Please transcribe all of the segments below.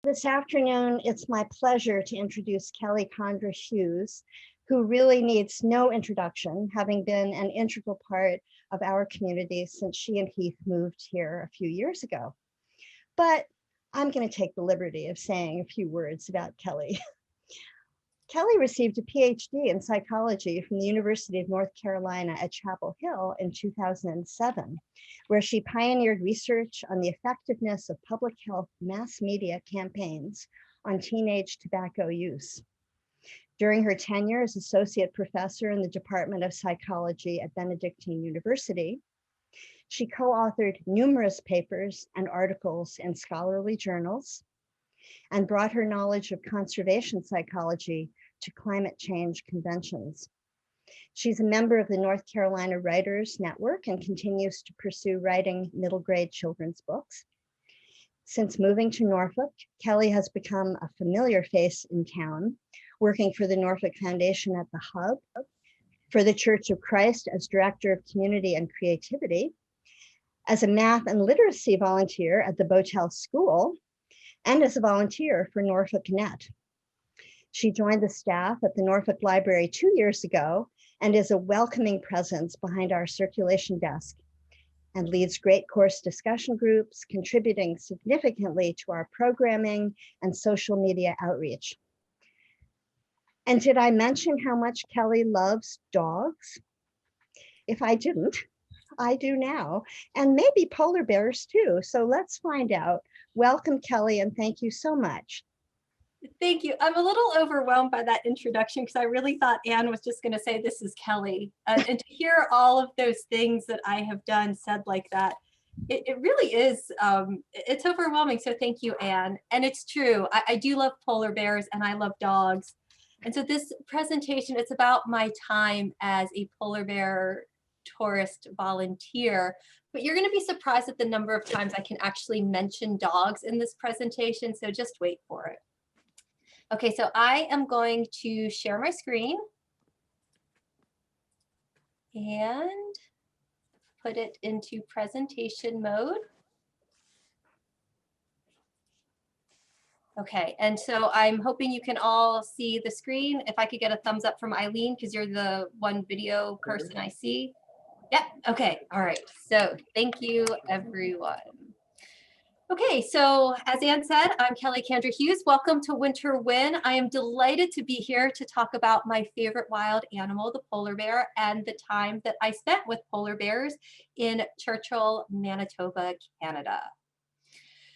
This afternoon, it's my pleasure to introduce Kelly Kandra Hughes, who really needs no introduction, having been an integral part of our community since she and Heath moved here a few years ago. But I'm going to take the liberty of saying a few words about Kelly. Kelly received a PhD in psychology from the University of North Carolina at Chapel Hill in 2007, where she pioneered research on the effectiveness of public health mass media campaigns on teenage tobacco use. During her tenure as associate professor in the Department of Psychology at Benedictine University, she co-authored numerous papers and articles in scholarly journals, and brought her knowledge of conservation psychology to climate change conventions. She's a member of the North Carolina Writers Network and continues to pursue writing middle grade children's books. Since moving to Norfolk, Kelly has become a familiar face in town, working for the Norfolk Foundation at the Hub, for the Church of Christ as Director of Community and Creativity, as a math and literacy volunteer at the Botel School, and as a volunteer for Norfolk Net. She joined the staff at the Norfolk Library 2 years ago and is a welcoming presence behind our circulation desk and leads great course discussion groups, contributing significantly to our programming and social media outreach. And did I mention how much Kelly loves dogs? If I didn't, I do now, and maybe polar bears too. So let's find out. Welcome, Kelly, and thank you so much. Thank you. I'm a little overwhelmed by that introduction because I really thought Anne was just going to say, this is Kelly. And to hear all of those things that I have done said like that, it really is, it's overwhelming. So thank you, Anne. And it's true. I do love polar bears and I love dogs. And so this presentation, it's about my time as a polar bear tourist volunteer, but you're going to be surprised at the number of times I can actually mention dogs in this presentation. So just wait for it. Okay, so I am going to share my screen and put it into presentation mode. Okay, and so I'm hoping you can all see the screen. If I could get a thumbs up from Eileen, because you're the one video person I see. Yep, okay, all right. So thank you, everyone. Okay, so as Anne said, I'm Kelly Kandra Hughes. Welcome to Winter Win. I am delighted to be here to talk about my favorite wild animal, the polar bear, and the time that I spent with polar bears in Churchill, Manitoba, Canada.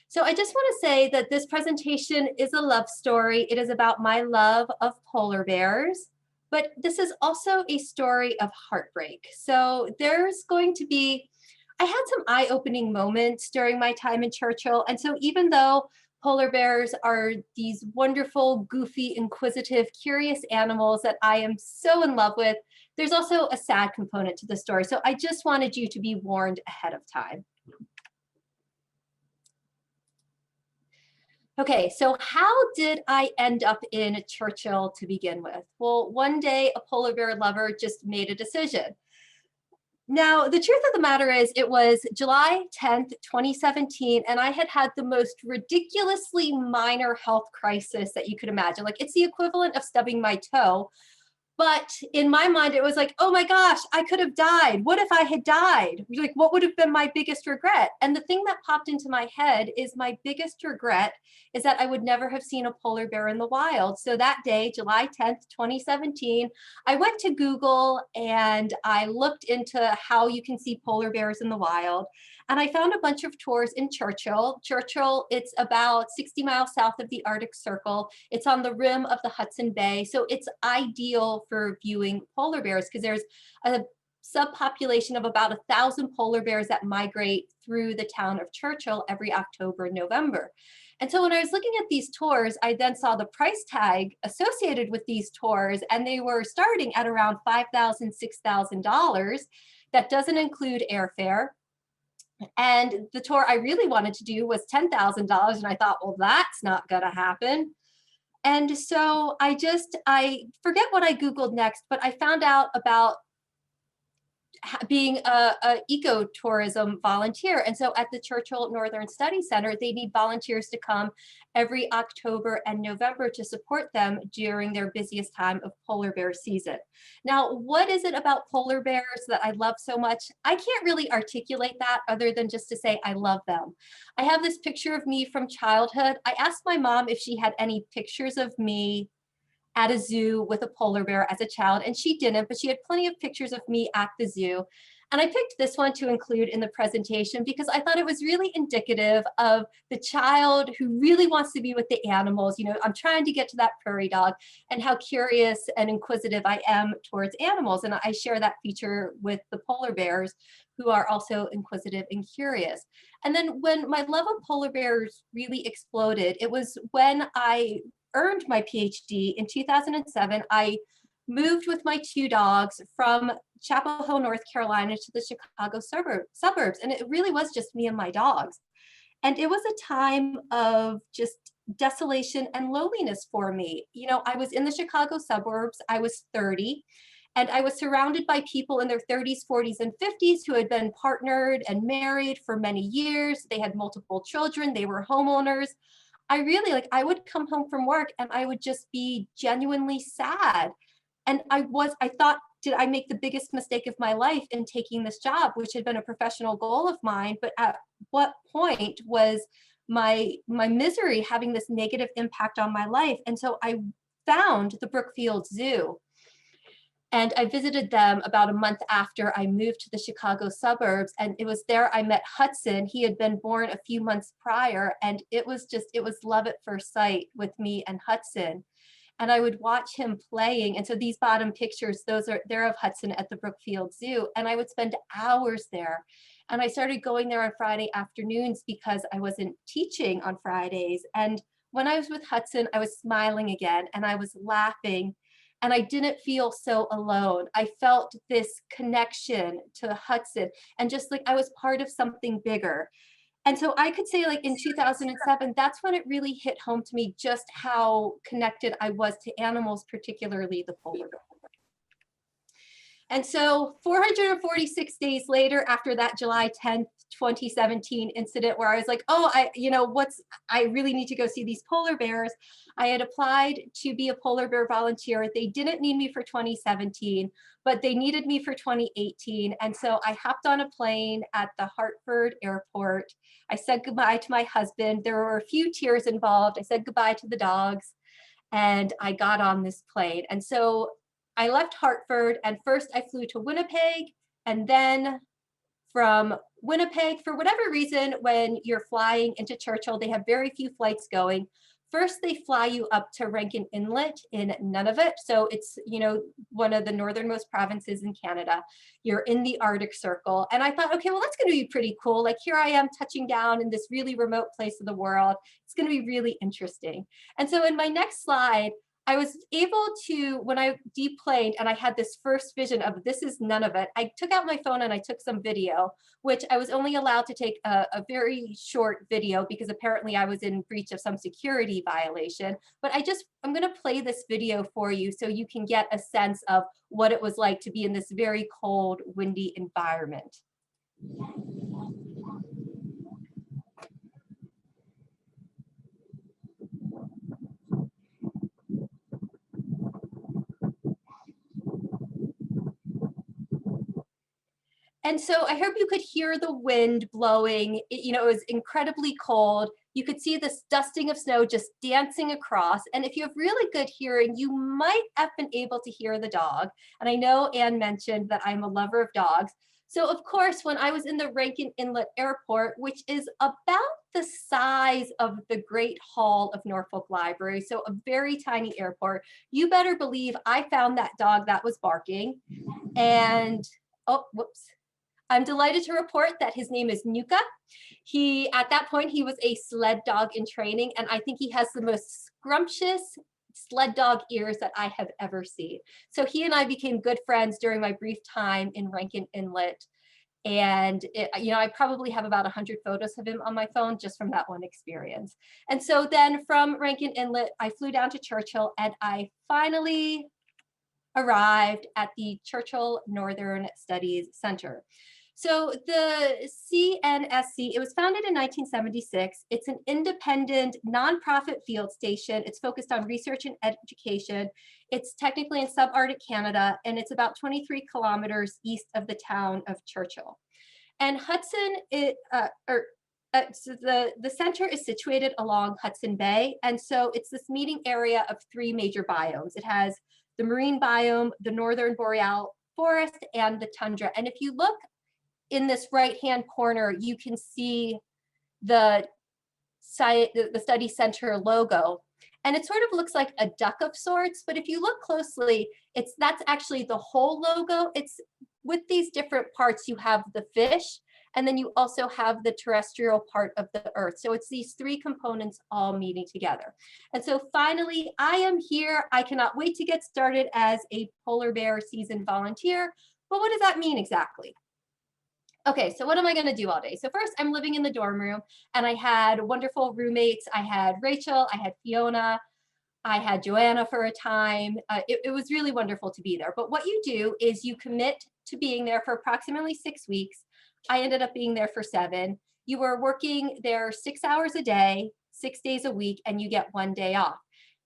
So I just want to say that this presentation is a love story. It is about my love of polar bears, but this is also a story of heartbreak. So there's going to be, I had some eye-opening moments during my time in Churchill. And so even though polar bears are these wonderful, goofy, inquisitive, curious animals that I am so in love with, there's also a sad component to the story. So I just wanted you to be warned ahead of time. Okay, so how did I end up in Churchill to begin with? Well, one day a polar bear lover just made a decision. Now, the truth of the matter is it was July 10th, 2017, and I had had the most ridiculously minor health crisis that you could imagine. Like, it's the equivalent of stubbing my toe. But in my mind, it was like, oh my gosh, I could have died. What if I had died? Like, what would have been my biggest regret? And the thing that popped into my head is my biggest regret is that I would never have seen a polar bear in the wild. So that day, July 10th, 2017, I went to Google and I looked into how you can see polar bears in the wild. And I found a bunch of tours in Churchill. Churchill, it's about 60 miles south of the Arctic Circle. It's on the rim of the Hudson Bay. So it's ideal for viewing polar bears because there's a subpopulation of about 1,000 polar bears that migrate through the town of Churchill every October and November. And so when I was looking at these tours, I then saw the price tag associated with these tours, and they were starting at around $5,000, $6,000. That doesn't include airfare. And the tour I really wanted to do was $10,000. And I thought, well, that's not going to happen. And so I forget what I Googled next, but I found out about being a ecotourism volunteer. And so at the Churchill Northern Studies Centre, they need volunteers to come every October and November to support them during their busiest time of polar bear season. Now, what is it about polar bears that I love so much? I can't really articulate that other than just to say I love them. I have this picture of me from childhood. I asked my mom if she had any pictures of me at a zoo with a polar bear as a child, and she didn't, but she had plenty of pictures of me at the zoo. And I picked this one to include in the presentation because I thought it was really indicative of the child who really wants to be with the animals. You know, I'm trying to get to that prairie dog, and how curious and inquisitive I am towards animals. And I share that feature with the polar bears, who are also inquisitive and curious. And then when my love of polar bears really exploded, it was when I earned my PhD in 2007. I moved with my 2 dogs from Chapel Hill, North Carolina to the Chicago suburbs. And it really was just me and my dogs. And it was a time of just desolation and loneliness for me. You know, I was in the Chicago suburbs, I was 30, and I was surrounded by people in their 30s, 40s, and 50s who had been partnered and married for many years. They had multiple children, they were homeowners. I really, like, I would come home from work and I would just be genuinely sad. And I thought, did I make the biggest mistake of my life in taking this job, which had been a professional goal of mine? But at what point was my misery having this negative impact on my life? And so I found the Brookfield Zoo. And I visited them about a month after I moved to the Chicago suburbs. And it was there I met Hudson. He had been born a few months prior. And it was love at first sight with me and Hudson. And I would watch him playing. And so these bottom pictures, they're of Hudson at the Brookfield Zoo. And I would spend hours there. And I started going there on Friday afternoons because I wasn't teaching on Fridays. And when I was with Hudson, I was smiling again and I was laughing. And I didn't feel so alone. I felt this connection to Hudson and just like I was part of something bigger. And so I could say, like, in 2007, that's when it really hit home to me just how connected I was to animals, particularly the polar bear. And so 446 days later, after that July 10th, 2017 incident where I was like, oh, I really need to go see these polar bears. I had applied to be a polar bear volunteer. They didn't need me for 2017, but they needed me for 2018. And so I hopped on a plane at the Hartford airport. I said goodbye to my husband. There were a few tears involved. I said goodbye to the dogs and I got on this plane. And so I left Hartford and first I flew to Winnipeg, and then from Winnipeg, for whatever reason, when you're flying into Churchill, they have very few flights going. First, they fly you up to Rankin Inlet in Nunavut. So it's, one of the northernmost provinces in Canada. You're in the Arctic Circle. And I thought, okay, well, that's going to be pretty cool. Like, here I am touching down in this really remote place of the world. It's going to be really interesting. And so in my next slide, I was able to, when I deplaned and I had this first vision of this is Nunavut, I took out my phone and I took some video, which I was only allowed to take a very short video because apparently I was in breach of some security violation. But I'm going to play this video for you so you can get a sense of what it was like to be in this very cold, windy environment. And so I hope you could hear the wind blowing. It was incredibly cold. You could see this dusting of snow just dancing across. And if you have really good hearing, you might have been able to hear the dog. And I know Anne mentioned that I'm a lover of dogs. So of course, when I was in the Rankin Inlet Airport, which is about the size of the Great Hall of Norfolk Library, so a very tiny airport, you better believe I found that dog that was barking. And, oh, whoops. I'm delighted to report that his name is Nuka. At that point, he was a sled dog in training, and I think he has the most scrumptious sled dog ears that I have ever seen. So he and I became good friends during my brief time in Rankin Inlet. And I probably have about 100 photos of him on my phone just from that one experience. And so then from Rankin Inlet, I flew down to Churchill and I finally arrived at the Churchill Northern Studies Centre. So the CNSC, it was founded in 1976. It's an independent nonprofit field station. It's focused on research and education. It's technically in subarctic Canada, and it's about 23 kilometers east of the town of Churchill. And so the center is situated along Hudson Bay. And so it's this meeting area of three major biomes. It has the marine biome, the northern boreal forest, and the tundra. And if you look in this right-hand corner, you can see the study center logo. And it sort of looks like a duck of sorts, but if you look closely, that's actually the whole logo. It's with these different parts, you have the fish, and then you also have the terrestrial part of the earth. So it's these three components all meeting together. And so finally, I am here. I cannot wait to get started as a polar bear season volunteer. But what does that mean exactly? Okay, so what am I going to do all day? So first, I'm living in the dorm room, and I had wonderful roommates. I had Rachel, I had Fiona, I had Joanna for a time. It was really wonderful to be there. But what you do is you commit to being there for approximately 6 weeks. I ended up being there for 7. You were working there 6 hours a day, 6 days a week, and you get 1 day off.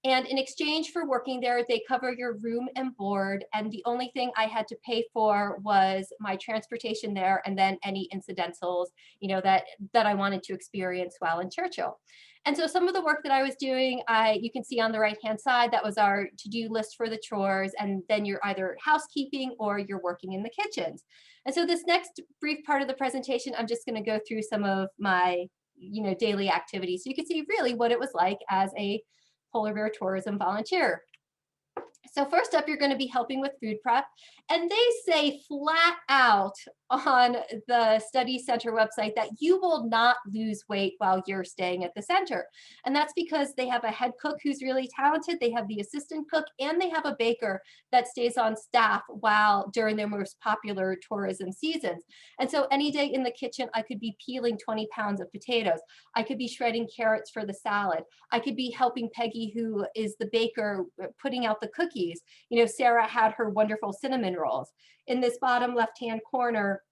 And in exchange for working there, they cover your room and board. And the only thing I had to pay for was my transportation there, and then any incidentals, that I wanted to experience while in Churchill. And so some of the work that I was doing, you can see on the right-hand side, that was our to-do list for the chores. And then you're either housekeeping or you're working in the kitchens. And so this next brief part of the presentation, I'm just going to go through some of my, daily activities. So you can see really what it was like as a polar bear tourism volunteer. So first up, you're going to be helping with food prep. And they say flat out on the study center website that you will not lose weight while you're staying at the center. And that's because they have a head cook who's really talented. They have the assistant cook, and they have a baker that stays on staff during their most popular tourism seasons. And so any day in the kitchen, I could be peeling 20 pounds of potatoes. I could be shredding carrots for the salad. I could be helping Peggy, who is the baker, putting out the cookies. Sarah had her wonderful cinnamon rolls. In this bottom left-hand corner,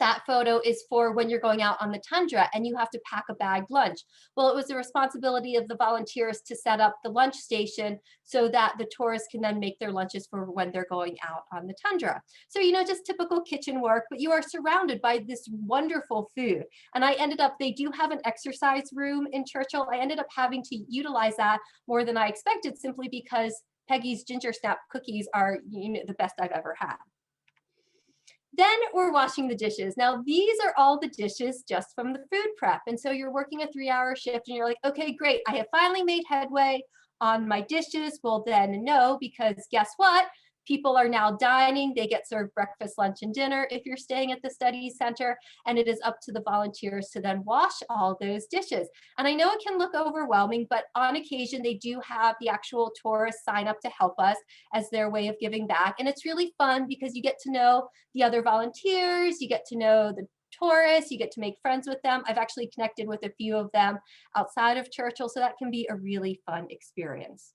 that photo is for when you're going out on the tundra and you have to pack a bagged lunch. Well, it was the responsibility of the volunteers to set up the lunch station so that the tourists can then make their lunches for when they're going out on the tundra. So, just typical kitchen work, but you are surrounded by this wonderful food. And they do have an exercise room in Churchill. I ended up having to utilize that more than I expected, simply because Peggy's ginger snap cookies are the best I've ever had. Then we're washing the dishes. Now, these are all the dishes just from the food prep. And so you're working a 3-hour shift and you're like, okay, great. I have finally made headway on my dishes. Well, then no, because guess what? People are now dining. They get served breakfast, lunch, and dinner if you're staying at the study center. And it is up to the volunteers to then wash all those dishes. And I know it can look overwhelming, but on occasion, they do have the actual tourists sign up to help us as their way of giving back. And it's really fun because you get to know the other volunteers, you get to know the tourists, you get to make friends with them. I've actually connected with a few of them outside of Churchill, so that can be a really fun experience.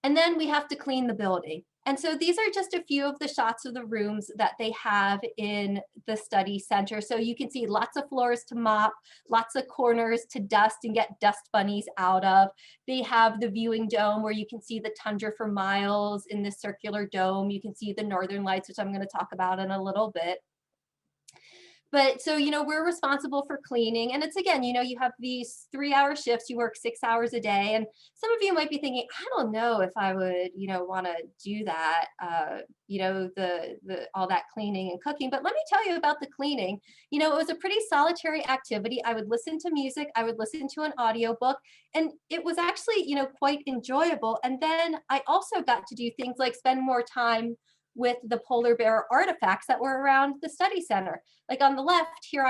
And then we have to clean the building. And so these are just a few of the shots of the rooms that they have in the study center. So you can see lots of floors to mop, lots of corners to dust and get dust bunnies out of. They have the viewing dome where you can see the tundra for miles in this circular dome. You can see the northern lights, which I'm going to talk about in a little bit. But so, we're responsible for cleaning. And it's, again, you have these 3-hour shifts, you work 6 hours a day. And some of you might be thinking, I don't know if I would, want to do that, all that cleaning and cooking. But let me tell you about the cleaning. It was a pretty solitary activity. I would listen to music, I would listen to an audiobook, and it was actually, quite enjoyable. And then I also got to do things like spend more time with the polar bear artifacts that were around the study center. Like on the left, here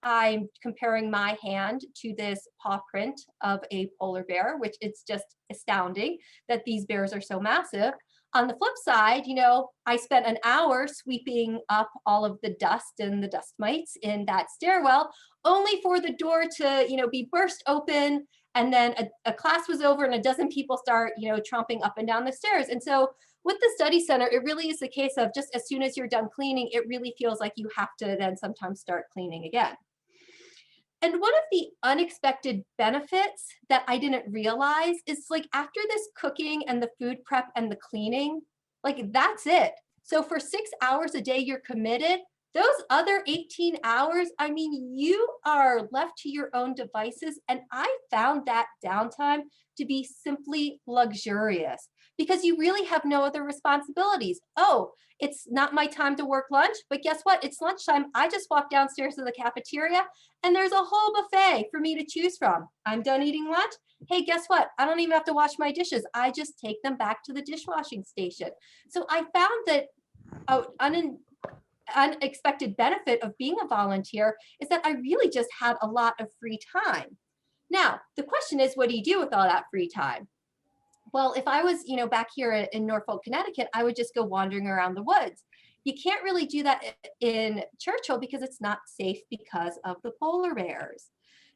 I'm comparing my hand to this paw print of a polar bear, which it's just astounding that these bears are so massive. On the flip side, I spent an hour sweeping up all of the dust and the dust mites in that stairwell, only for the door to, be burst open And then a class was over and a dozen people start, tromping up and down the stairs. And so with the study center, it really is the case of just as soon as you're done cleaning, it really feels like you have to then sometimes start cleaning again. And one of the unexpected benefits that I didn't realize is like after this cooking and the food prep and the cleaning, like that's it. So for 6 hours a day, you're committed. Those other 18 hours, I mean, you are left to your own devices. And I found that downtime to be simply luxurious because you really have no other responsibilities. Oh, it's not my time to work lunch, but guess what? It's lunchtime. I just walked downstairs to the cafeteria and there's a whole buffet for me to choose from. I'm done eating lunch. Hey, guess what? I don't even have to wash my dishes. I just take them back to the dishwashing station. So I found that unexpected benefit of being a volunteer is that I really just had a lot of free time. Now, the question is, what do you do with all that free time? Well, if I was, back here in Norfolk, Connecticut, I would just go wandering around the woods. You can't really do that in Churchill because it's not safe because of the polar bears.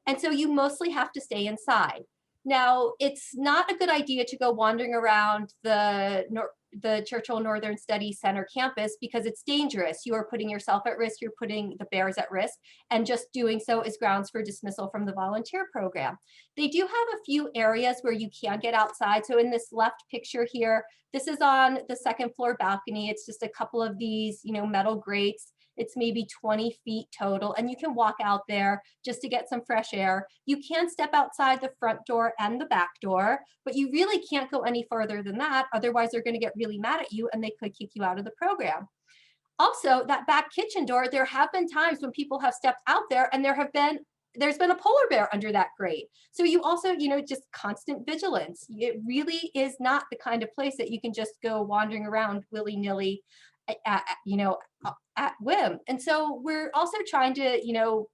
And so you mostly have to stay inside. Now, it's not a good idea to go wandering around the Churchill Northern Studies Centre campus because it's dangerous. You are putting yourself at risk, you're putting the bears at risk, and just doing so is grounds for dismissal from the volunteer program. They do have a few areas where you can get outside. So in this left picture here, this is on the second floor balcony. It's just a couple of these, metal grates. It's maybe 20 feet total, and you can walk out there just to get some fresh air. You can step outside the front door and the back door, but you really can't go any further than that. Otherwise, they're going to get really mad at you and they could kick you out of the program. Also, that back kitchen door, there have been times when people have stepped out there and there's been a polar bear under that grate. So you also, just constant vigilance. It really is not the kind of place that you can just go wandering around willy-nilly at whim. And so we're also trying to,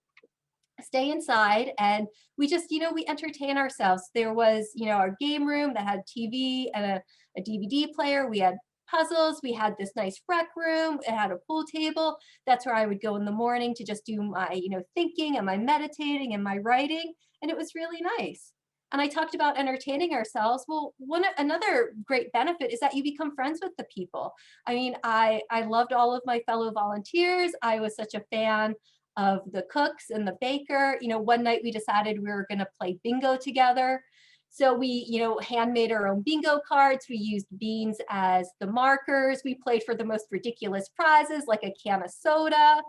stay inside, and we just, we entertain ourselves. There was, our game room that had TV and a DVD player. We had puzzles. We had this nice rec room. It had a pool table. That's where I would go in the morning to just do my, thinking and my meditating and my writing. And it was really nice. And I talked about entertaining ourselves. Well, another great benefit is that you become friends with the people. I mean, I loved all of my fellow volunteers. I was such a fan of the cooks and the baker. One night we decided we were going to play bingo together. So we, handmade our own bingo cards. We used beans as the markers. We played for the most ridiculous prizes, like a can of soda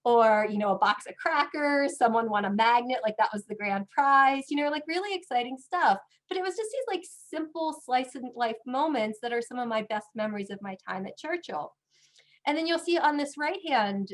or, a box of crackers. Someone won a magnet, like that was the grand prize, like really exciting stuff. But it was just these like simple slice of life moments that are some of my best memories of my time at Churchill. And then you'll see on this right-hand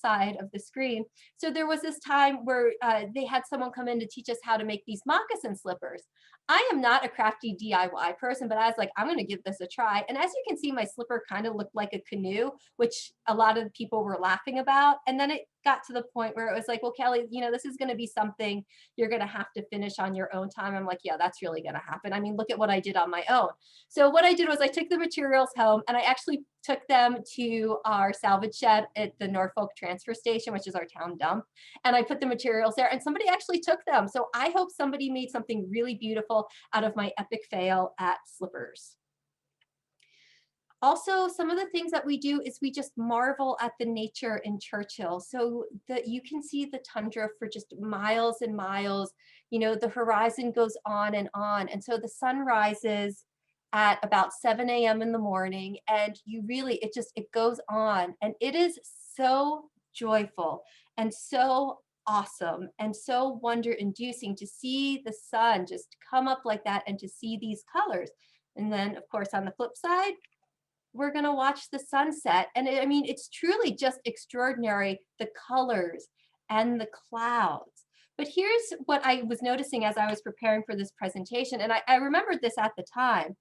side of the screen, so there was this time where they had someone come in to teach us how to make these moccasin slippers. I am not a crafty DIY person, but I was like, I'm going to give this a try. And as you can see, my slipper kind of looked like a canoe, which a lot of people were laughing about. And then it got to the point where it was like, well, Kelly, this is going to be something you're going to have to finish on your own time. I'm like, yeah, that's really going to happen. I mean, look at what I did on my own. So what I did was I took the materials home and I actually took them to our salvage shed at the Norfolk transfer station, which is our town dump. And I put the materials there and somebody actually took them. So I hope somebody made something really beautiful out of my epic fail at slippers. Also, some of the things that we do is we just marvel at the nature in Churchill. So that you can see the tundra for just miles and miles. The horizon goes on. And so the sun rises at about 7 a.m. in the morning, and it goes on. And it is so joyful and so awesome and so wonder-inducing to see the sun just come up like that and to see these colors. And then, of course, on the flip side, we're going to watch the sunset. And it's truly just extraordinary, the colors and the clouds. But here's what I was noticing as I was preparing for this presentation. And I remembered this at the time.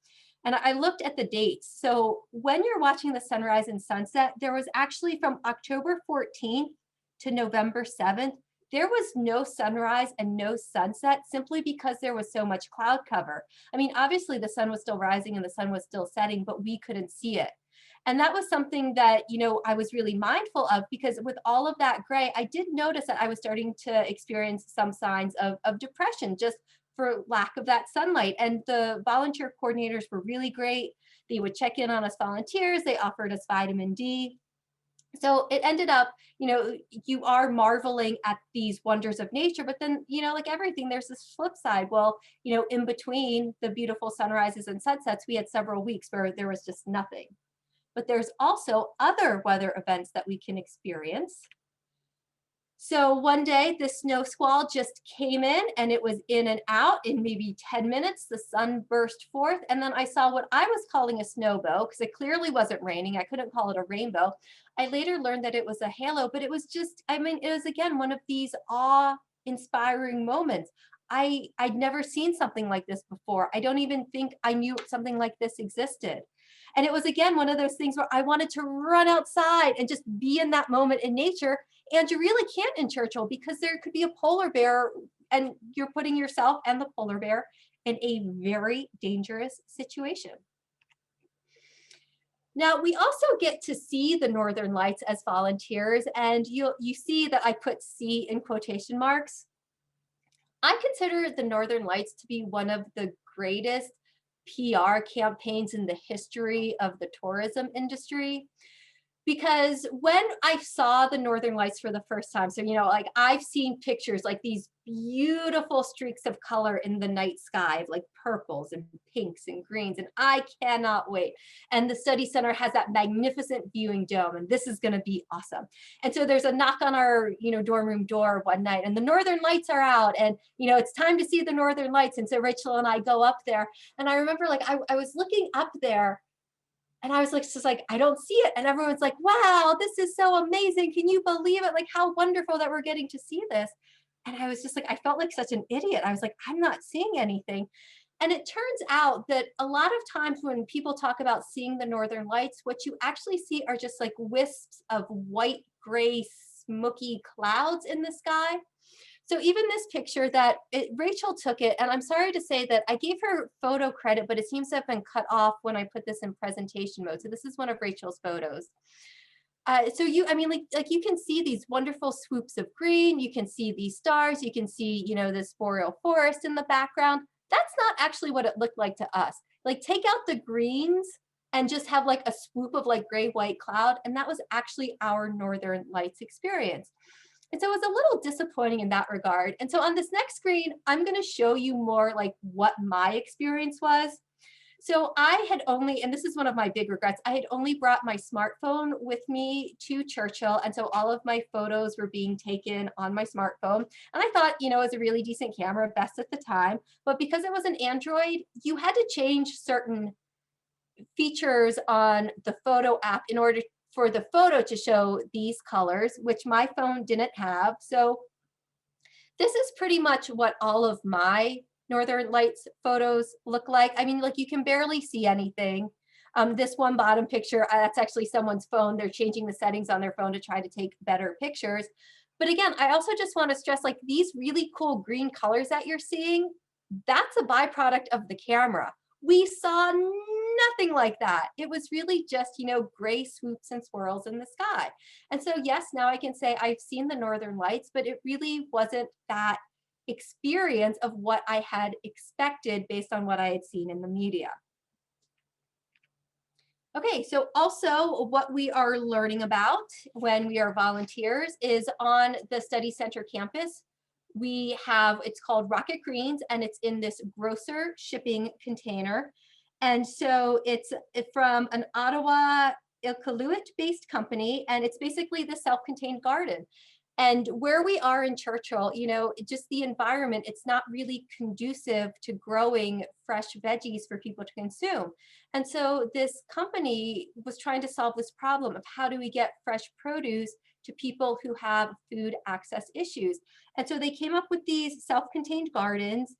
And I looked at the dates. So when you're watching the sunrise and sunset, there was actually from October 14th to November 7th, there was no sunrise and no sunset simply because there was so much cloud cover. Obviously the sun was still rising and the sun was still setting, but we couldn't see it. And that was something that, I was really mindful of because with all of that gray, I did notice that I was starting to experience some signs of depression just for lack of that sunlight. And the volunteer coordinators were really great. They would check in on us volunteers. They offered us vitamin D. So it ended up, you are marveling at these wonders of nature, but then, like everything, there's this flip side. Well, in between the beautiful sunrises and sunsets, we had several weeks where there was just nothing. But there's also other weather events that we can experience. So one day the snow squall just came in and it was in and out in maybe 10 minutes. The sun burst forth. And then I saw what I was calling a snowbow because it clearly wasn't raining. I couldn't call it a rainbow. I later learned that it was a halo, but it was just, it was again, one of these awe-inspiring moments. I'd never seen something like this before. I don't even think I knew something like this existed. And it was, again, one of those things where I wanted to run outside and just be in that moment in nature. And you really can't in Churchill because there could be a polar bear and you're putting yourself and the polar bear in a very dangerous situation. Now, we also get to see the Northern Lights as volunteers, and you see that I put "see" in quotation marks. I consider the Northern Lights to be one of the greatest PR campaigns in the history of the tourism industry. Because when I saw the Northern Lights for the first time, so, like I've seen pictures like these beautiful streaks of color in the night sky, like purples and pinks and greens, and I cannot wait. And the study center has that magnificent viewing dome, and this is going to be awesome. And so there's a knock on our, dorm room door one night, and the Northern Lights are out, and, it's time to see the Northern Lights. And so Rachel and I go up there, and I remember like I was looking up there, and I was like, just like, I don't see it. And everyone's like, wow, this is so amazing. Can you believe it? Like, how wonderful that we're getting to see this. And I was just like, I felt like such an idiot. I was like, I'm not seeing anything. And it turns out that a lot of times when people talk about seeing the Northern Lights, what you actually see are just like wisps of white, gray, smoky clouds in the sky. So even this picture that Rachel took it, and I'm sorry to say that I gave her photo credit, but it seems to have been cut off when I put this in presentation mode. So this is one of Rachel's photos. So you can see these wonderful swoops of green. You can see these stars. You can see, this boreal forest in the background. That's not actually what it looked like to us. Like take out the greens and just have like a swoop of like gray white cloud. And that was actually our Northern Lights experience. And so it was a little disappointing in that regard. And so on this next screen, I'm going to show you more like what my experience was. So I had only, and this is one of my big regrets, I had only brought my smartphone with me to Churchill. And so all of my photos were being taken on my smartphone. And I thought, it was a really decent camera, best at the time. But because it was an Android, you had to change certain features on the photo app in order for the photo to show these colors, which my phone didn't have. So this is pretty much what all of my Northern Lights photos look like. I mean, like you can barely see anything. This one bottom picture, that's actually someone's phone. They're changing the settings on their phone to try to take better pictures. But again, I also just want to stress like these really cool green colors that you're seeing, that's a byproduct of the camera. We saw nothing like that. It was really just, gray swoops and swirls in the sky. And so, yes, now I can say I've seen the Northern Lights, but it really wasn't that experience of what I had expected based on what I had seen in the media. Okay, so also what we are learning about when we are volunteers is on the Study Center campus. We have, it's called Rocket Greens, and it's in this grocer shipping container. And so it's from an Ottawa, Iqaluit-based company, and it's basically the self-contained garden. And where we are in Churchill, just the environment, it's not really conducive to growing fresh veggies for people to consume. And so this company was trying to solve this problem of how do we get fresh produce to people who have food access issues. And so they came up with these self-contained gardens.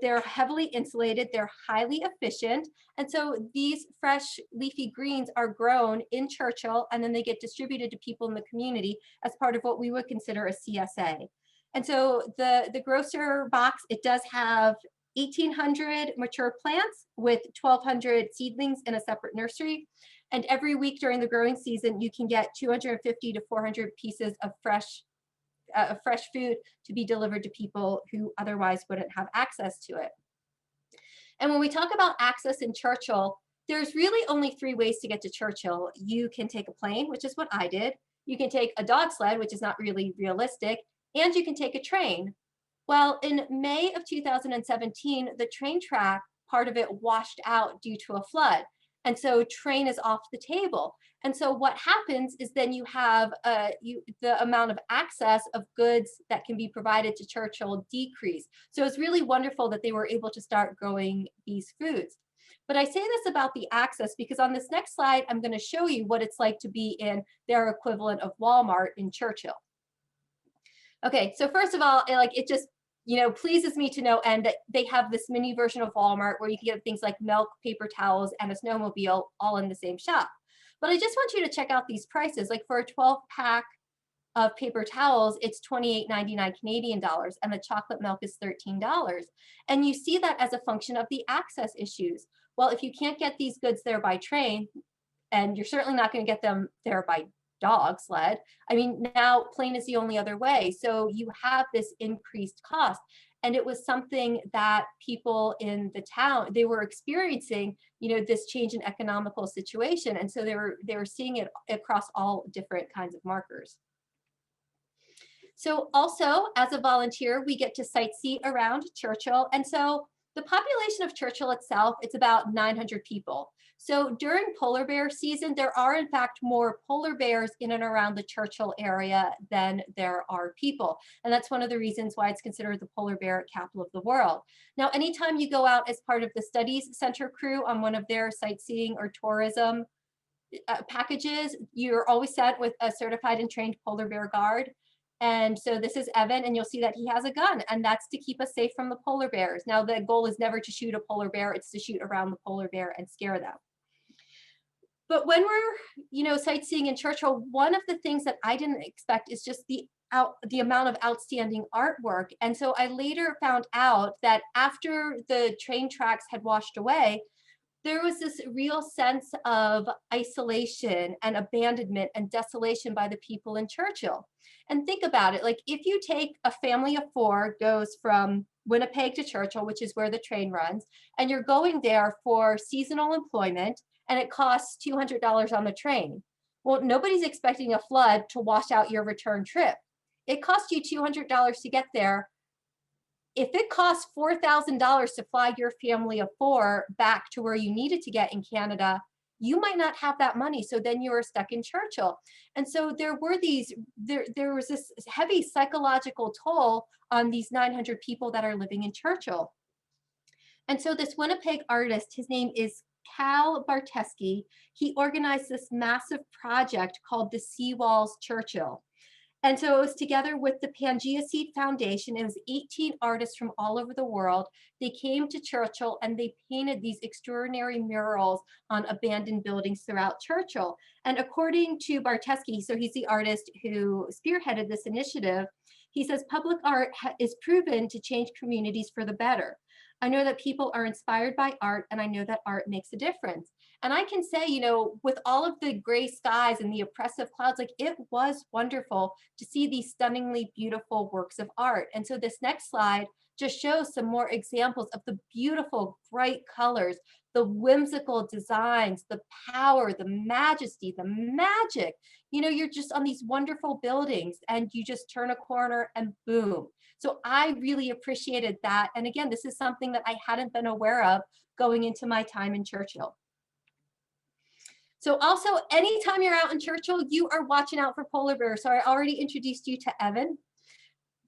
They're heavily insulated, they're highly efficient. And so these fresh leafy greens are grown in Churchill, and then they get distributed to people in the community as part of what we would consider a CSA. And so the grocer box, it does have 1,800 mature plants with 1,200 seedlings in a separate nursery. And every week during the growing season, you can get 250 to 400 pieces of fresh fresh food to be delivered to people who otherwise wouldn't have access to it. And when we talk about access in Churchill, there's really only 3 ways to get to Churchill. You can take a plane, which is what I did. You can take a dog sled, which is not really realistic, and you can take a train. Well, in May of 2017, the train track, part of it washed out due to a flood. And so train is off the table. And so what happens is then you have the amount of access of goods that can be provided to Churchill decrease. So it's really wonderful that they were able to start growing these foods. But I say this about the access because on this next slide, I'm going to show you what it's like to be in their equivalent of Walmart in Churchill. Okay, so first of all, it just pleases me to no end that they have this mini version of Walmart where you can get things like milk, paper towels, and a snowmobile all in the same shop. But I just want you to check out these prices. Like for a 12-pack of paper towels, it's $28.99 Canadian dollars, and the chocolate milk is $13. And you see that as a function of the access issues. Well, if you can't get these goods there by train, and you're certainly not going to get them there by dog sled, I mean, now plane is the only other way. So you have this increased cost. And it was something that people in the town, they were experiencing, this change in economical situation. And so they were seeing it across all different kinds of markers. So also as a volunteer, we get to sightsee around Churchill. And so the population of Churchill itself, it's about 900 people. So during polar bear season, there are in fact more polar bears in and around the Churchill area than there are people. And that's one of the reasons why it's considered the polar bear capital of the world. Now, anytime you go out as part of the Studies Center crew on one of their sightseeing or tourism packages, you're always set with a certified and trained polar bear guard. And so this is Evan, and you'll see that he has a gun, and that's to keep us safe from the polar bears. Now, the goal is never to shoot a polar bear, it's to shoot around the polar bear and scare them. But when we're, sightseeing in Churchill, one of the things that I didn't expect is just the amount of outstanding artwork. And so I later found out that after the train tracks had washed away, there was this real sense of isolation and abandonment and desolation by the people in Churchill. And think about it, like if you take a family of 4 goes from Winnipeg to Churchill, which is where the train runs, and you're going there for seasonal employment, and it costs $200 on the train. Well, nobody's expecting a flood to wash out your return trip. It costs you $200 to get there. If it costs $4,000 to fly your family of 4 back to where you needed to get in Canada, you might not have that money. So then you are stuck in Churchill. And so there was this heavy psychological toll on these 900 people that are living in Churchill. And so this Winnipeg artist, his name is Cal Barteski, he organized this massive project called the Seawalls Churchill. And so it was together with the Pangea Seed Foundation. It was 18 artists from all over the world. They came to Churchill and they painted these extraordinary murals on abandoned buildings throughout Churchill. And according to Barteski, so he's the artist who spearheaded this initiative, he says public art is proven to change communities for the better. I know that people are inspired by art, and I know that art makes a difference. And I can say, with all of the gray skies and the oppressive clouds, like it was wonderful to see these stunningly beautiful works of art. And so this next slide just shows some more examples of the beautiful, bright colors, the whimsical designs, the power, the majesty, the magic. You're just on these wonderful buildings and you just turn a corner and boom. So I really appreciated that. And again, this is something that I hadn't been aware of going into my time in Churchill. So also, anytime you're out in Churchill, you are watching out for polar bears. So I already introduced you to Evan.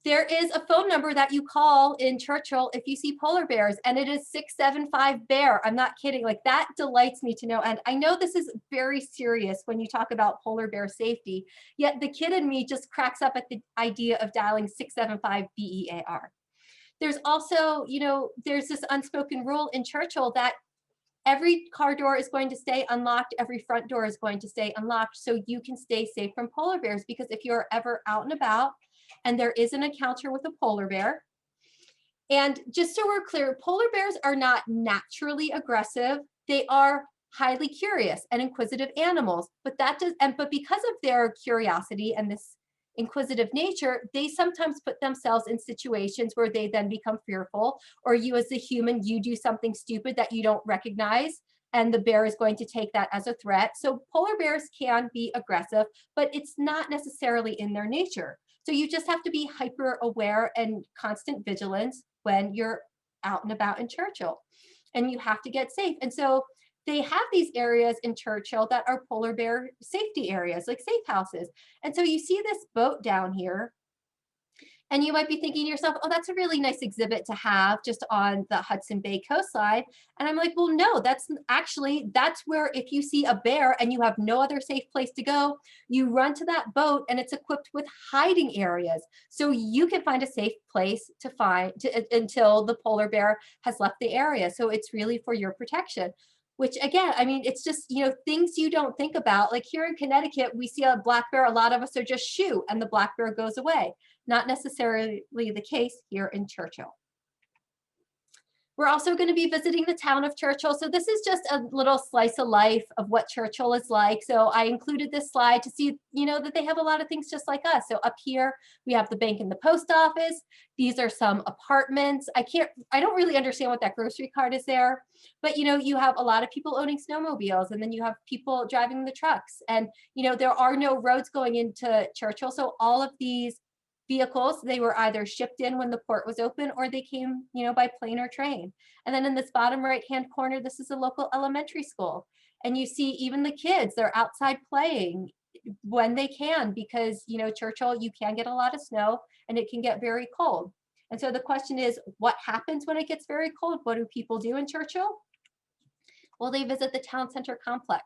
There is a phone number that you call in Churchill if you see polar bears, and it is 675-BEAR. I'm not kidding. Like that delights me to know. And I know this is very serious when you talk about polar bear safety, yet the kid in me just cracks up at the idea of dialing 675-BEAR. There's also, there's this unspoken rule in Churchill that every car door is going to stay unlocked, every front door is going to stay unlocked, so you can stay safe from polar bears. Because if you're ever out and about and there is an encounter with a polar bear, and just so we're clear, polar bears are not naturally aggressive. They are highly curious and inquisitive animals, but because of their curiosity and this inquisitive nature, they sometimes put themselves in situations where they then become fearful, or you as the human, you do something stupid that you don't recognize, and the bear is going to take that as a threat. So polar bears can be aggressive, but it's not necessarily in their nature. So you just have to be hyper aware and constant vigilance when you're out and about in Churchill, and you have to get safe. And so they have these areas in Churchill that are polar bear safety areas, like safe houses. And so you see this boat down here, and you might be thinking to yourself, oh, that's a really nice exhibit to have just on the Hudson Bay coastline. And I'm like, well, no, that's where if you see a bear and you have no other safe place to go, you run to that boat, and it's equipped with hiding areas. So you can find a safe place until the polar bear has left the area. So it's really for your protection. Which again, I mean, it's just, things you don't think about. Like here in Connecticut, we see a black bear, a lot of us are just shoo, and the black bear goes away. Not necessarily the case here in Churchill. We're also going to be visiting the town of Churchill. So this is just a little slice of life of what Churchill is like. So I included this slide to see, that they have a lot of things just like us. So up here, we have the bank and the post office. These are some apartments. I don't really understand what that grocery cart is there, but you have a lot of people owning snowmobiles, and then you have people driving the trucks, and there are no roads going into Churchill. So all of these vehicles, they were either shipped in when the port was open, or they came, by plane or train. And then in this bottom right-hand corner, this is a local elementary school. And you see even the kids, they're outside playing when they can, because, Churchill, you can get a lot of snow and it can get very cold. And so the question is, what happens when it gets very cold? What do people do in Churchill? Well, they visit the town center complex.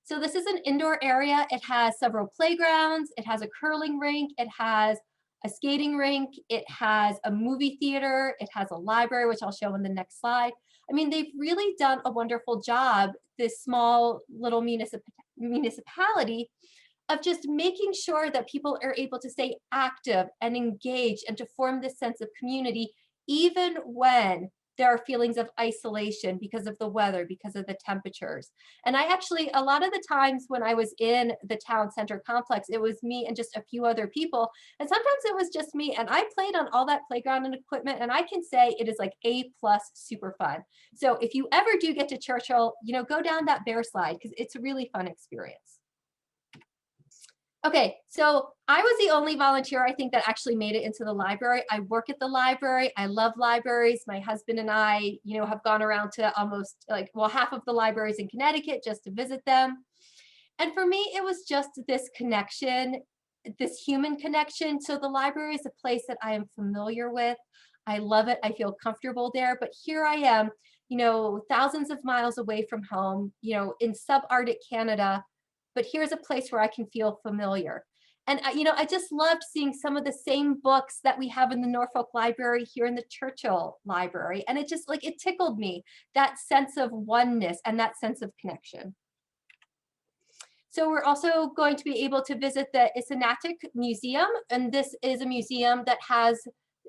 So this is an indoor area. It has several playgrounds. It has a curling rink. It has a skating rink, it has a movie theater, it has a library, which I'll show in the next slide. I mean, they've really done a wonderful job, this small little municipality, of just making sure that people are able to stay active and engaged and to form this sense of community, even when there are feelings of isolation because of the weather, because of the temperatures. And I actually, a lot of the times when I was in the town center complex, it was me and just a few other people. And sometimes it was just me, and I played on all that playground and equipment. And I can say it is like A+ super fun. So if you ever do get to Churchill, go down that bear slide, because it's a really fun experience. Okay, so I was the only volunteer, I think, that actually made it into the library. I work at the library. I love libraries. My husband and I, have gone around to almost half of the libraries in Connecticut just to visit them. And for me, it was just this connection, this human connection. So the library is a place that I am familiar with. I love it. I feel comfortable there. But here I am, thousands of miles away from home, in subarctic Canada. But here's a place where I can feel familiar. And, I just loved seeing some of the same books that we have in the Norfolk Library here in the Churchill Library. And it just it tickled me, that sense of oneness and that sense of connection. So we're also going to be able to visit the Isaanatic Museum. And this is a museum that has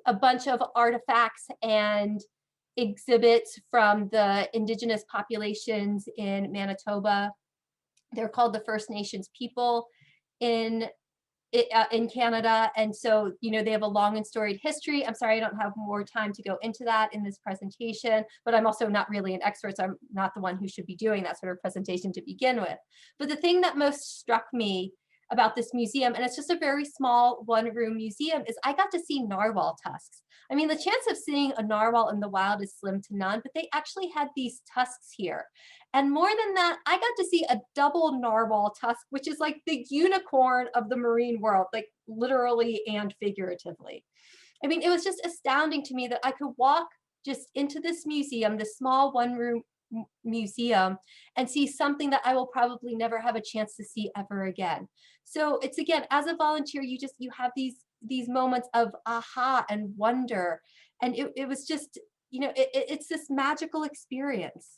a bunch of artifacts and exhibits from the indigenous populations in Manitoba. They're called the First Nations people in Canada. And so, they have a long and storied history. I'm sorry, I don't have more time to go into that in this presentation, but I'm also not really an expert. So I'm not the one who should be doing that sort of presentation to begin with. But the thing that most struck me about this museum, and it's just a very small one-room museum, is I got to see narwhal tusks. I mean, the chance of seeing a narwhal in the wild is slim to none, but they actually had these tusks here. And more than that, I got to see a double narwhal tusk, which is like the unicorn of the marine world, like literally and figuratively. I mean, it was just astounding to me that I could walk just into this museum, this small one-room museum, and see something that I will probably never have a chance to see ever again. So it's, again, as a volunteer, you have these moments of aha and wonder. And it was just, it's this magical experience.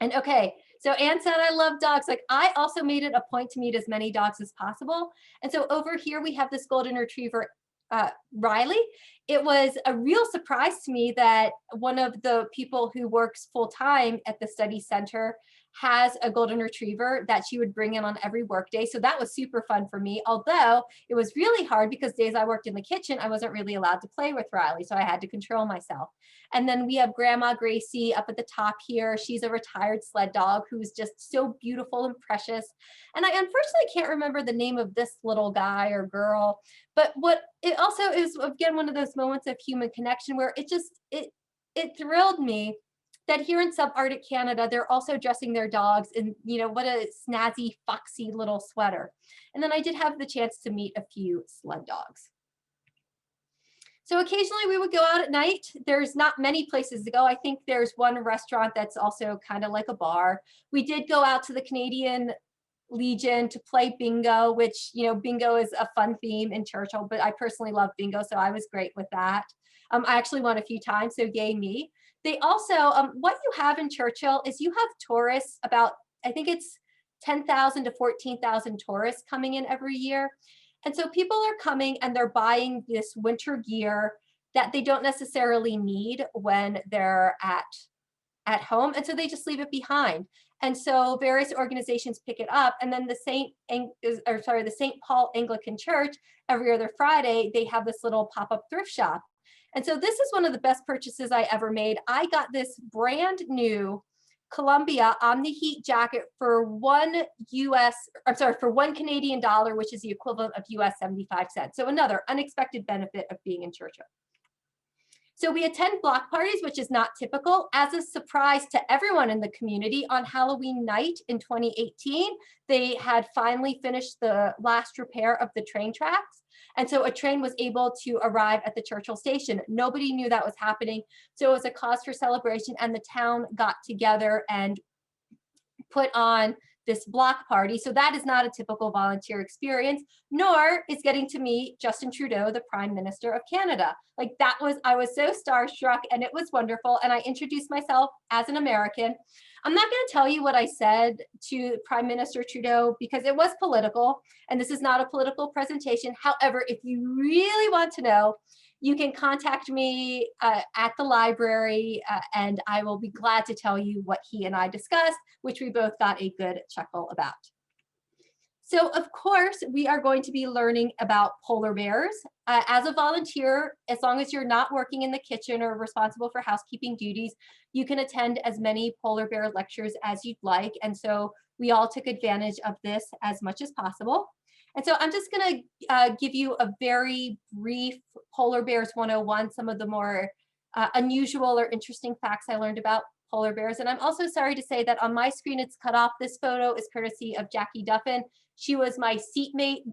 And okay, so Anne said, I love dogs. Like, I also made it a point to meet as many dogs as possible. And so over here, we have this golden retriever, Riley. it was a real surprise to me that one of the people who works full-time at the study center has a golden retriever that she would bring in on every workday. So that was super fun for me, although it was really hard because days I worked in the kitchen, I wasn't really allowed to play with Riley, so I had to control myself. And then we have Grandma Gracie up at the top here. She's a retired sled dog who's just so beautiful and precious. And I unfortunately can't remember the name of this little guy or girl, but what it also is, again, one of those moments of human connection where it thrilled me that here in subarctic Canada, they're also dressing their dogs in, what a snazzy, foxy little sweater. And then I did have the chance to meet a few sled dogs. So occasionally we would go out at night. There's not many places to go. I think there's one restaurant that's also kind of like a bar. We did go out to the Canadian Legion to play bingo, which, bingo is a fun theme in Churchill, but I personally love bingo, so I was great with that. I actually won a few times, so yay me. They also, what you have in Churchill is you have tourists, about, I think it's 10,000 to 14,000 tourists coming in every year. And so people are coming and they're buying this winter gear that they don't necessarily need when they're at home. And so they just leave it behind. And so various organizations pick it up, and then the St. Paul Anglican Church, every other Friday, they have this little pop-up thrift shop. And so this is one of the best purchases I ever made. I got this brand new Columbia Omni Heat jacket for $1 Canadian dollar, which is the equivalent of US 75 cents. So another unexpected benefit of being in Churchill. So we attend block parties, which is not typical. As a surprise to everyone in the community, on Halloween night in 2018, they had finally finished the last repair of the train tracks. And so a train was able to arrive at the Churchill station. Nobody knew that was happening. So it was a cause for celebration, and the town got together and put on this block party. So that is not a typical volunteer experience, nor is getting to meet Justin Trudeau, the Prime Minister of Canada. Like I was so starstruck, and it was wonderful. And I introduced myself as an American. I'm not going to tell you what I said to Prime Minister Trudeau because it was political, and this is not a political presentation. However, if you really want to know, you can contact me at the library, and I will be glad to tell you what he and I discussed, which we both got a good chuckle about. So of course, we are going to be learning about polar bears. As a volunteer, as long as you're not working in the kitchen or responsible for housekeeping duties, you can attend as many polar bear lectures as you'd like. And so we all took advantage of this as much as possible. And so I'm just going to give you a very brief Polar Bears 101, some of the more unusual or interesting facts I learned about polar bears. And I'm also sorry to say that on my screen it's cut off. This photo is courtesy of Jackie Duffin. She was my seatmate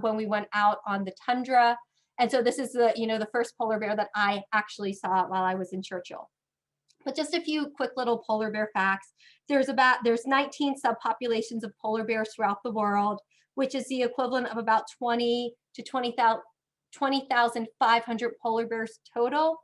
when we went out on the tundra. And so this is the first polar bear that I actually saw while I was in Churchill. But just a few quick little polar bear facts. There's 19 subpopulations of polar bears throughout the world, which is the equivalent of about 20 to 20,500 polar bears total.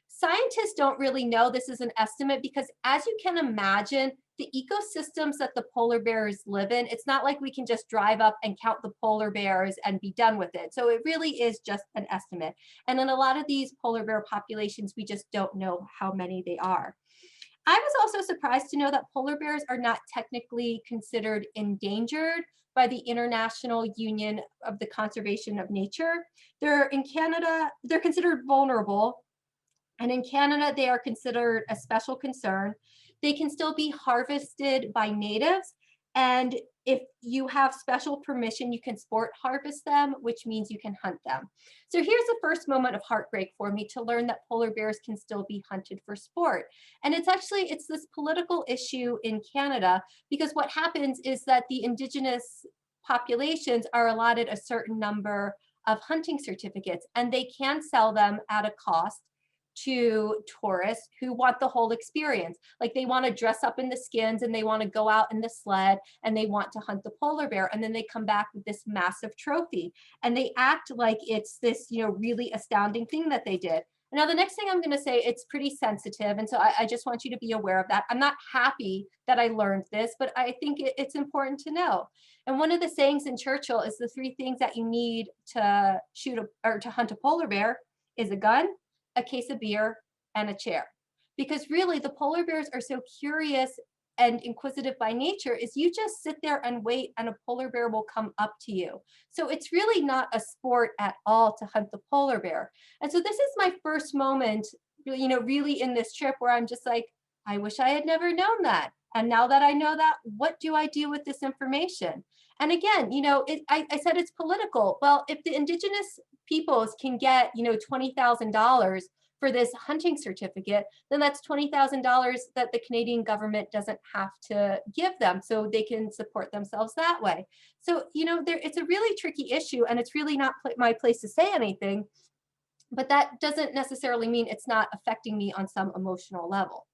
Scientists don't really know. This is an estimate because, as you can imagine, the ecosystems that the polar bears live in, it's not like we can just drive up and count the polar bears and be done with it. So it really is just an estimate. And in a lot of these polar bear populations, we just don't know how many they are. I was also surprised to know that polar bears are not technically considered endangered by the International Union of the Conservation of Nature. In Canada, they're considered vulnerable. And in Canada, they are considered a special concern. They can still be harvested by natives. And if you have special permission, you can sport harvest them, which means you can hunt them. So here's the first moment of heartbreak for me to learn that polar bears can still be hunted for sport. And it's this political issue in Canada, because what happens is that the Indigenous populations are allotted a certain number of hunting certificates, and they can sell them at a cost to tourists who want the whole experience. Like, they want to dress up in the skins and they want to go out in the sled and they want to hunt the polar bear, and then they come back with this massive trophy and they act like it's this really astounding thing that they did. Now, the next thing I'm going to say, it's pretty sensitive, and so I just want you to be aware of that. I'm not happy that I learned this, but I think it's important to know. And one of the sayings in Churchill is the 3 things that you need to hunt a polar bear is a gun, a case of beer, and a chair. Because really the polar bears are so curious and inquisitive by nature is you just sit there and wait and a polar bear will come up to you. So it's really not a sport at all to hunt the polar bear. And so this is my first moment, really in this trip where I'm just like, I wish I had never known that. And now that I know that, what do I do with this information? And again, I said it's political. Well, if the indigenous peoples can get, $20,000 for this hunting certificate, then that's $20,000 that the Canadian government doesn't have to give them, so they can support themselves that way. So, it's a really tricky issue, and it's really not my place to say anything, but that doesn't necessarily mean it's not affecting me on some emotional level.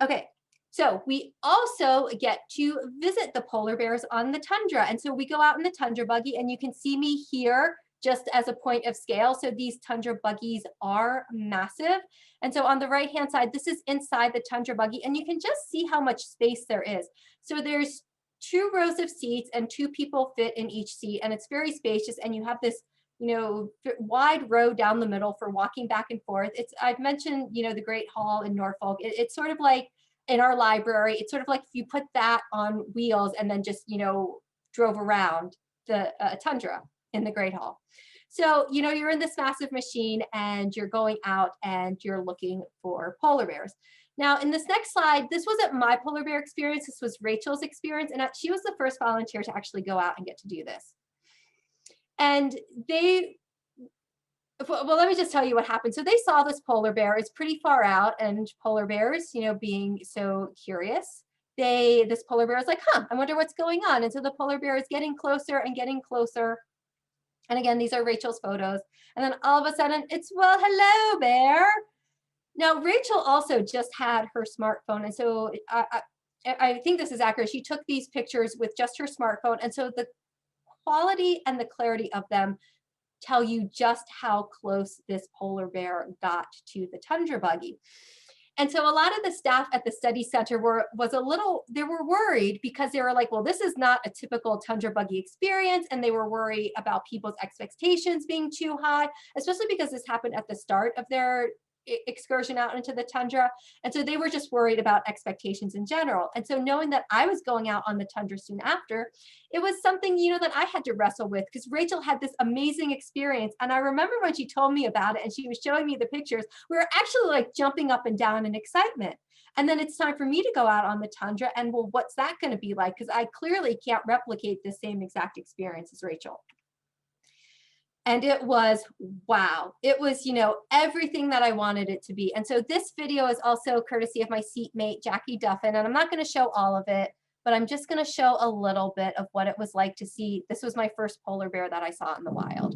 Okay, so we also get to visit the polar bears on the tundra. And so we go out in the tundra buggy, and you can see me here just as a point of scale. So these tundra buggies are massive. And so on the right-hand side, this is inside the tundra buggy, and you can just see how much space there is. So there's 2 rows of seats, and 2 people fit in each seat, and it's very spacious, and you have this wide road down the middle for walking back and forth. I've mentioned, the Great Hall in Norfolk. It's sort of like in our library, it's sort of like if you put that on wheels and then just, drove around the tundra in the Great Hall. So, you're in this massive machine and you're going out and you're looking for polar bears. Now, in this next slide, this wasn't my polar bear experience. This was Rachel's experience. And she was the first volunteer to actually go out and get to do this. And well, let me just tell you what happened. So they saw this polar bear. It's pretty far out, and polar bears, being so curious, this polar bear is like, I wonder what's going on. And so the polar bear is getting closer and getting closer. And again, these are Rachel's photos. And then all of a sudden it's, well, hello, bear. Now, Rachel also just had her smartphone. And so I think this is accurate. She took these pictures with just her smartphone. And so the quality and the clarity of them tell you just how close this polar bear got to the tundra buggy. And so a lot of the staff at the study center were worried because they were like, well, this is not a typical tundra buggy experience. And they were worried about people's expectations being too high, especially because this happened at the start of their excursion out into the tundra. And so they were just worried about expectations in general. And so knowing that I was going out on the tundra soon after, it was something, that I had to wrestle with, because Rachel had this amazing experience. And I remember when she told me about it and she was showing me the pictures, we were actually like jumping up and down in excitement. And then it's time for me to go out on the tundra, and well, what's that going to be like? Because I clearly can't replicate the same exact experience as Rachel. And it was, wow, it was, everything that I wanted it to be. And so this video is also courtesy of my seatmate, Jackie Duffin. And I'm not going to show all of it, but I'm just going to show a little bit of what it was like to see. This was my first polar bear that I saw in the wild.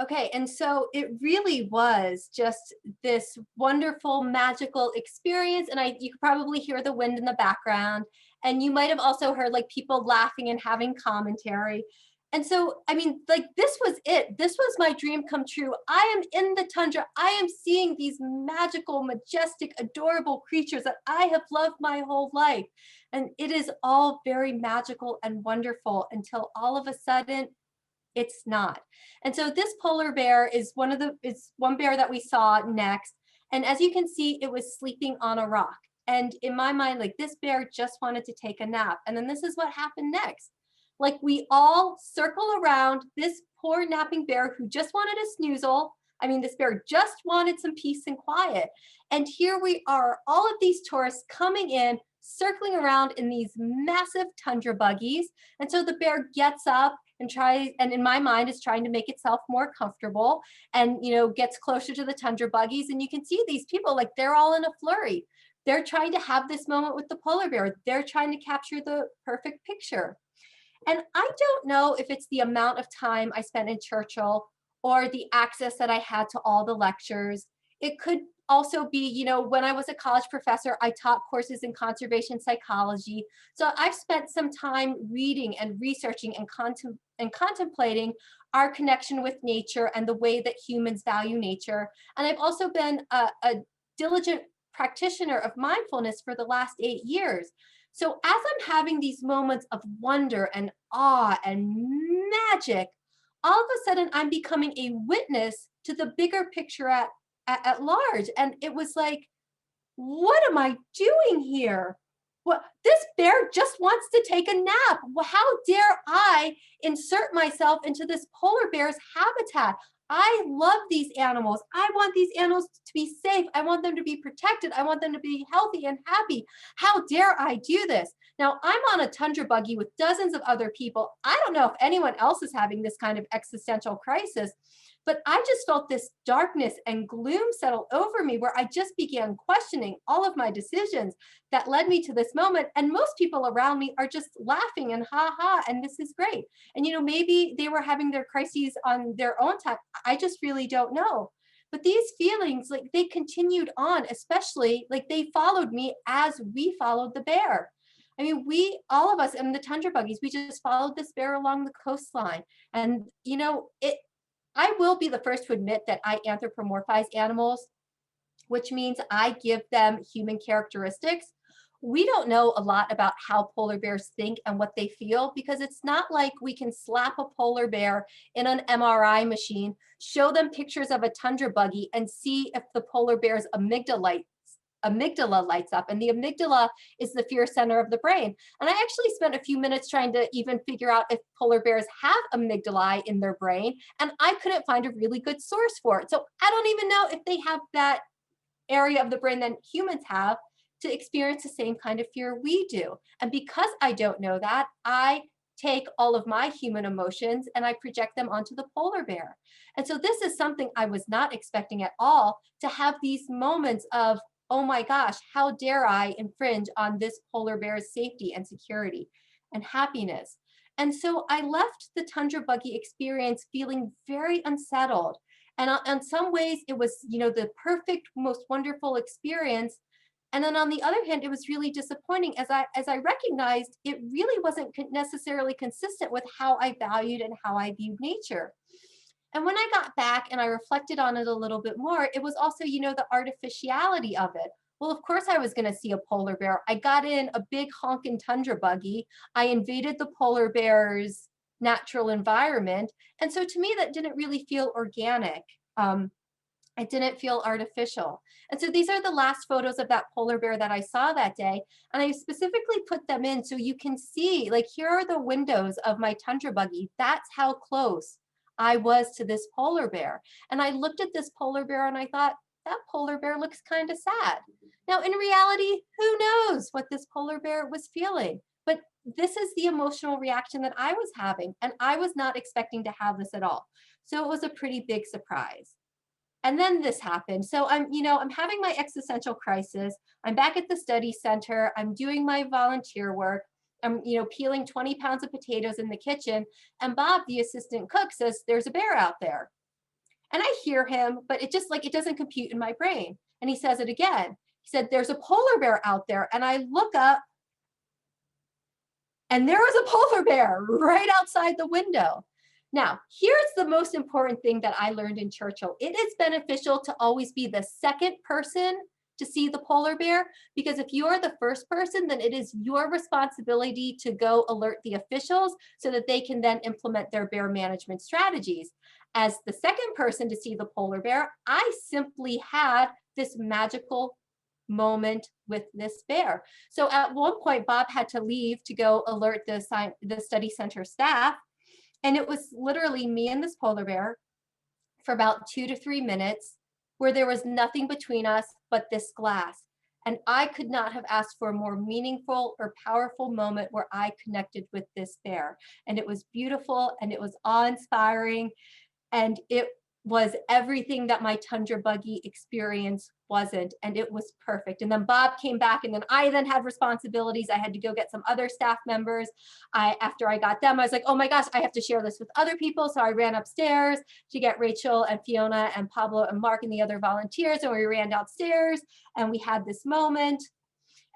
Okay, and so it really was just this wonderful, magical experience. And you could probably hear the wind in the background. And you might have also heard like people laughing and having commentary. And so, I mean, like this was it. This was my dream come true. I am in the tundra. I am seeing these magical, majestic, adorable creatures that I have loved my whole life. And it is all very magical and wonderful until all of a sudden, it's not. And so this polar bear is one bear that we saw next. And as you can see, it was sleeping on a rock. And in my mind, like this bear just wanted to take a nap. And then this is what happened next. Like we all circle around this poor napping bear who just wanted a snoozle. I mean, this bear just wanted some peace and quiet. And here we are, all of these tourists coming in, circling around in these massive tundra buggies. And so the bear gets up and in my mind is trying to make itself more comfortable and, gets closer to the tundra buggies. And you can see these people, like they're all in a flurry. They're trying to have this moment with the polar bear. They're trying to capture the perfect picture. And I don't know if it's the amount of time I spent in Churchill or the access that I had to all the lectures. It could also be, when I was a college professor, I taught courses in conservation psychology. So I've spent some time reading and researching and contemplating our connection with nature and the way that humans value nature. And I've also been a diligent practitioner of mindfulness for the last 8 years. So as I'm having these moments of wonder and awe and magic, all of a sudden I'm becoming a witness to the bigger picture at large. And it was like, what am I doing here? Well, this bear just wants to take a nap. Well, how dare I insert myself into this polar bear's habitat? I love these animals. I want these animals to be safe. I want them to be protected. I want them to be healthy and happy. How dare I do this? Now, I'm on a tundra buggy with dozens of other people. I don't know if anyone else is having this kind of existential crisis, but I just felt this darkness and gloom settle over me where I just began questioning all of my decisions that led me to this moment. And most people around me are just laughing and ha ha, and this is great. And maybe they were having their crises on their own time. I just really don't know. But these feelings, like they continued on, especially like they followed me as we followed the bear. I mean, all of us in the tundra buggies, we just followed this bear along the coastline. And, I will be the first to admit that I anthropomorphize animals, which means I give them human characteristics. We don't know a lot about how polar bears think and what they feel because it's not like we can slap a polar bear in an MRI machine, show them pictures of a tundra buggy, and see if the polar bear's amygdala lights up. And the amygdala is the fear center of the brain. And I actually spent a few minutes trying to even figure out if polar bears have amygdalae in their brain, and I couldn't find a really good source for it. So I don't even know if they have that area of the brain that humans have to experience the same kind of fear we do. And because I don't know that, I take all of my human emotions and I project them onto the polar bear. And so this is something I was not expecting at all, to have these moments of, oh my gosh, how dare I infringe on this polar bear's safety and security and happiness. And so I left the tundra buggy experience feeling very unsettled. And in some ways, it was, the perfect, most wonderful experience. And then on the other hand, it was really disappointing as I recognized it really wasn't necessarily consistent with how I valued and how I viewed nature. And when I got back and I reflected on it a little bit more, it was also, the artificiality of it. Well, of course I was going to see a polar bear. I got in a big honkin' tundra buggy. I invaded the polar bear's natural environment. And so to me, that didn't really feel organic. It didn't feel artificial. And so these are the last photos of that polar bear that I saw that day. And I specifically put them in so you can see, like, here are the windows of my tundra buggy. That's how close I was to this polar bear. And I looked at this polar bear and I thought, that polar bear looks kind of sad. Now, in reality, who knows what this polar bear was feeling? But this is the emotional reaction that I was having, and I was not expecting to have this at all. So it was a pretty big surprise. And then this happened. So I'm having my existential crisis. I'm back at the study center. I'm doing my volunteer work. I'm, peeling 20 pounds of potatoes in the kitchen. And Bob, the assistant cook, says, there's a bear out there. And I hear him, but it doesn't compute in my brain. And he says it again. He said, there's a polar bear out there. And I look up and there was a polar bear right outside the window. Now, here's the most important thing that I learned in Churchill. It is beneficial to always be the second person to see the polar bear, because if you are the first person, then it is your responsibility to go alert the officials so that they can then implement their bear management strategies. As the second person to see the polar bear, I simply had this magical moment with this bear. So at one point, Bob had to leave to go alert the study center staff. And it was literally me and this polar bear for about 2 to 3 minutes, where there was nothing between us but this glass. And I could not have asked for a more meaningful or powerful moment where I connected with this bear. And it was beautiful and it was awe-inspiring. And was everything that my tundra buggy experience wasn't, and it was perfect. And then Bob came back, and then I then had responsibilities. I had to go get some other staff members. After I got them, I was like, oh my gosh, I have to share this with other people. So I ran upstairs to get Rachel and Fiona and Pablo and Mark and the other volunteers, and we ran downstairs and we had this moment.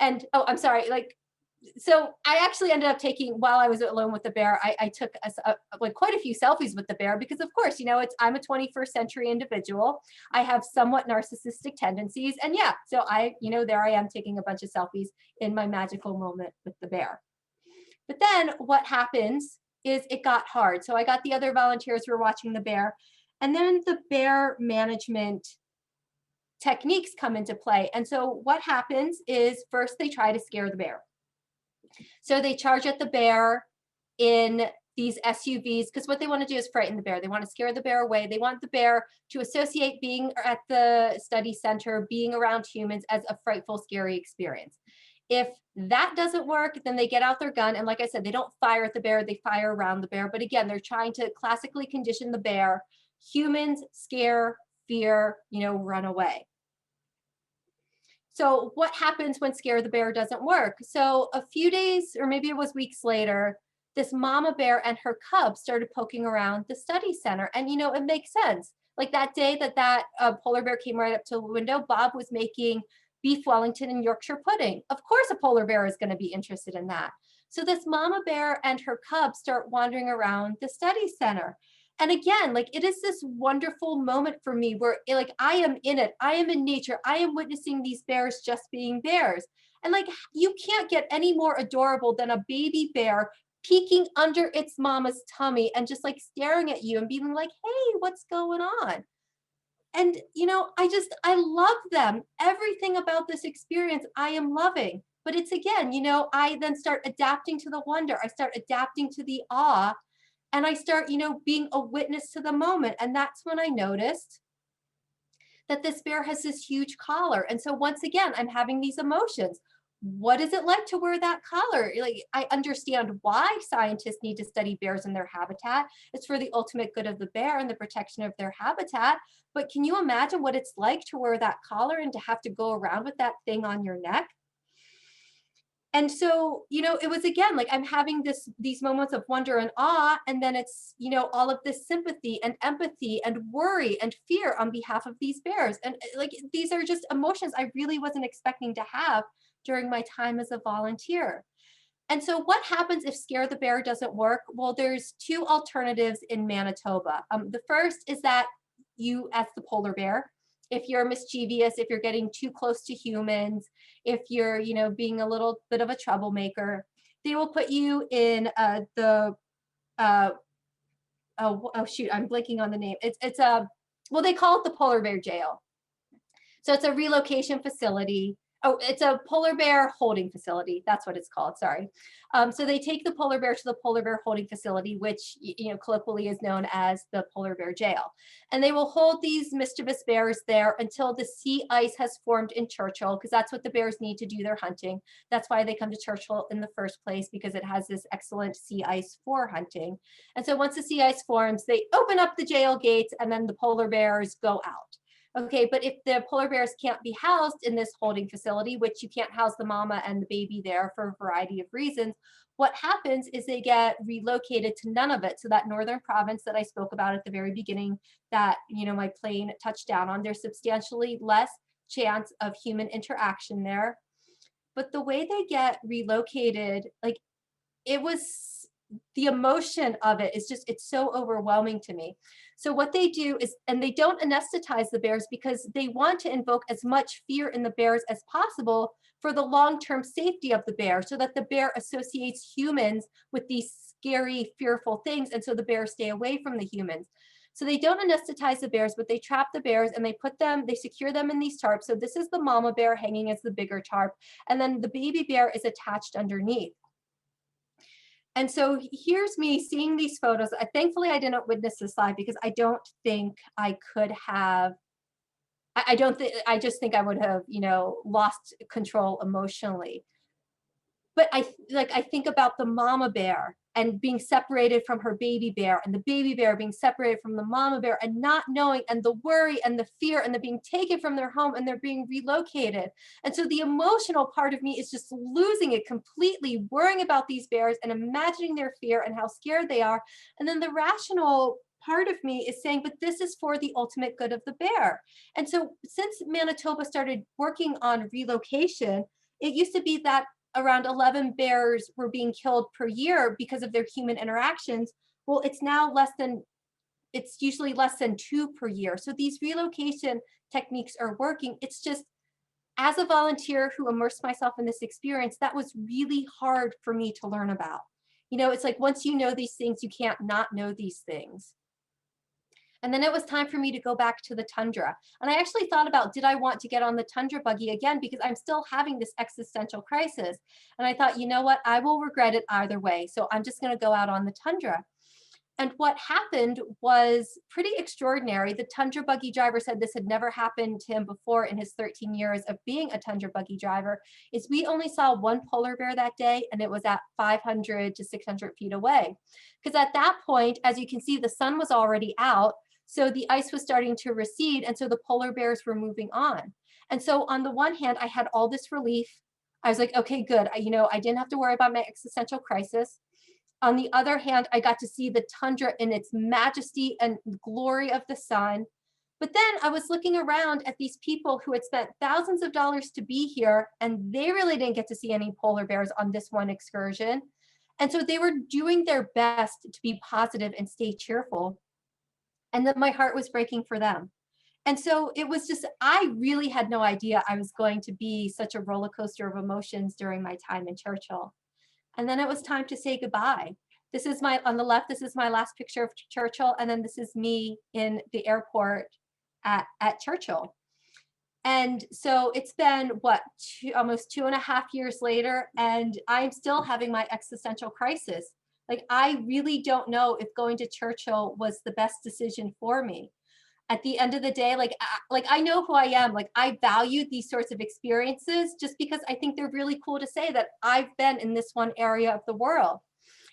And oh, I'm sorry, like, so I actually ended up taking, while I was alone with the bear, I took like quite a few selfies with the bear, because of course, you know, I'm a 21st century individual. I have somewhat narcissistic tendencies. And yeah, so you know, there I am taking a bunch of selfies in my magical moment with the bear. But then what happens is it got hard. So I got the other volunteers who were watching the bear, and then the bear management techniques come into play. And so what happens is first they try to scare the bear. So they charge at the bear in these SUVs, because what they want to do is frighten the bear. They want to scare the bear away. They want the bear to associate being at the study center, being around humans, as a frightful, scary experience. If that doesn't work, then they get out their gun. And like I said, they don't fire at the bear, they fire around the bear. But again, they're trying to classically condition the bear. Humans, scare, fear, you know, run away. So what happens when scare the bear doesn't work? So a few days, or maybe it was weeks later, this mama bear and her cubs started poking around the study center. And, you know, it makes sense. Like that day that polar bear came right up to the window, Bob was making beef Wellington and Yorkshire pudding. Of course, a polar bear is going to be interested in that. So this mama bear and her cubs start wandering around the study center. And again, like, it is this wonderful moment for me where like I am in it, I am in nature, I am witnessing these bears just being bears. And like, you can't get any more adorable than a baby bear peeking under its mama's tummy and just like staring at you and being like, hey, what's going on? And you know, I love them. Everything about this experience I am loving. But it's, again, you know, I then start adapting to the wonder, I start adapting to the awe, and I start, you know, being a witness to the moment. And that's when I noticed that this bear has this huge collar. And so once again, I'm having these emotions. What is it like to wear that collar? Like, I understand why scientists need to study bears in their habitat. It's for the ultimate good of the bear and the protection of their habitat. But can you imagine what it's like to wear that collar and to have to go around with that thing on your neck? And so, you know, it was, again, like I'm having these moments of wonder and awe, and then it's, you know, all of this sympathy and empathy and worry and fear on behalf of these bears. And like, these are just emotions I really wasn't expecting to have during my time as a volunteer. And so what happens if Scare the Bear doesn't work? Well, there's two alternatives in Manitoba. The first is that you, as the polar bear, if you're mischievous, if you're getting too close to humans, if you're, you know, being a little bit of a troublemaker, they will put you in oh shoot, I'm blanking on the name. It's a, well, they call it the polar bear jail. So it's a relocation facility. Oh, it's a polar bear holding facility. That's what it's called. Sorry. So they take the polar bear to the polar bear holding facility, which, you know, colloquially is known as the polar bear jail. And they will hold these mischievous bears there until the sea ice has formed in Churchill, because that's what the bears need to do their hunting. That's why they come to Churchill in the first place, because it has this excellent sea ice for hunting. And so once the sea ice forms, they open up the jail gates, and then the polar bears go out. Okay, but if the polar bears can't be housed in this holding facility, which you can't house the mama and the baby there for a variety of reasons, what happens is they get relocated to Nunavut, so that northern province that I spoke about at the very beginning, that, you know, my plane touched down on. There's substantially less chance of human interaction there. But the way they get relocated, like, it was, the emotion of it is just, it's so overwhelming to me. So what they do is, and they don't anesthetize the bears because they want to invoke as much fear in the bears as possible for the long-term safety of the bear, so that the bear associates humans with these scary, fearful things, and so the bears stay away from the humans. So they don't anesthetize the bears, but they trap the bears and they secure them in these tarps. So this is the mama bear hanging as the bigger tarp, and then the baby bear is attached underneath. And so here's me seeing these photos. Thankfully, I didn't witness this live, because I don't think I could have, I don't think, I just think I would have, you know, lost control emotionally. But I think about the mama bear and being separated from her baby bear, and the baby bear being separated from the mama bear, and not knowing, and the worry and the fear, and the being taken from their home and they're being relocated. And so the emotional part of me is just losing it completely, worrying about these bears and imagining their fear and how scared they are. And then the rational part of me is saying, but this is for the ultimate good of the bear. And so since Manitoba started working on relocation, it used to be that around 11 bears were being killed per year because of their human interactions. Well, it's now it's usually less than 2 per year. So these relocation techniques are working. It's just, as a volunteer who immersed myself in this experience, that was really hard for me to learn about. It's like once you know these things, you can't not know these things. And then it was time for me to go back to the tundra. And I actually thought about, did I want to get on the tundra buggy again? Because I'm still having this existential crisis. And I thought, you know what? I will regret it either way. So I'm just going to go out on the tundra. And what happened was pretty extraordinary. The tundra buggy driver said this had never happened to him before in his 13 years of being a tundra buggy driver, is we only saw one polar bear that day, and it was at 500 to 600 feet away. Because at that point, as you can see, the sun was already out. So the ice was starting to recede, and so the polar bears were moving on. And so on the one hand, I had all this relief. I was like, okay, good. I didn't have to worry about my existential crisis. On the other hand, I got to see the tundra in its majesty and glory of the sun. But then I was looking around at these people who had spent thousands of dollars to be here, and they really didn't get to see any polar bears on this one excursion. And so they were doing their best to be positive and stay cheerful. And then my heart was breaking for them. And so it was just, I really had no idea I was going to be such a roller coaster of emotions during my time in Churchill. And then it was time to say goodbye. This is on the left, this is my last picture of Churchill. And then this is me in the airport at Churchill. And so it's been almost 2.5 years later, and I'm still having my existential crisis. Like, I really don't know if going to Churchill was the best decision for me. At the end of the day, I know who I am. Like, I value these sorts of experiences just because I think they're really cool to say that I've been in this one area of the world.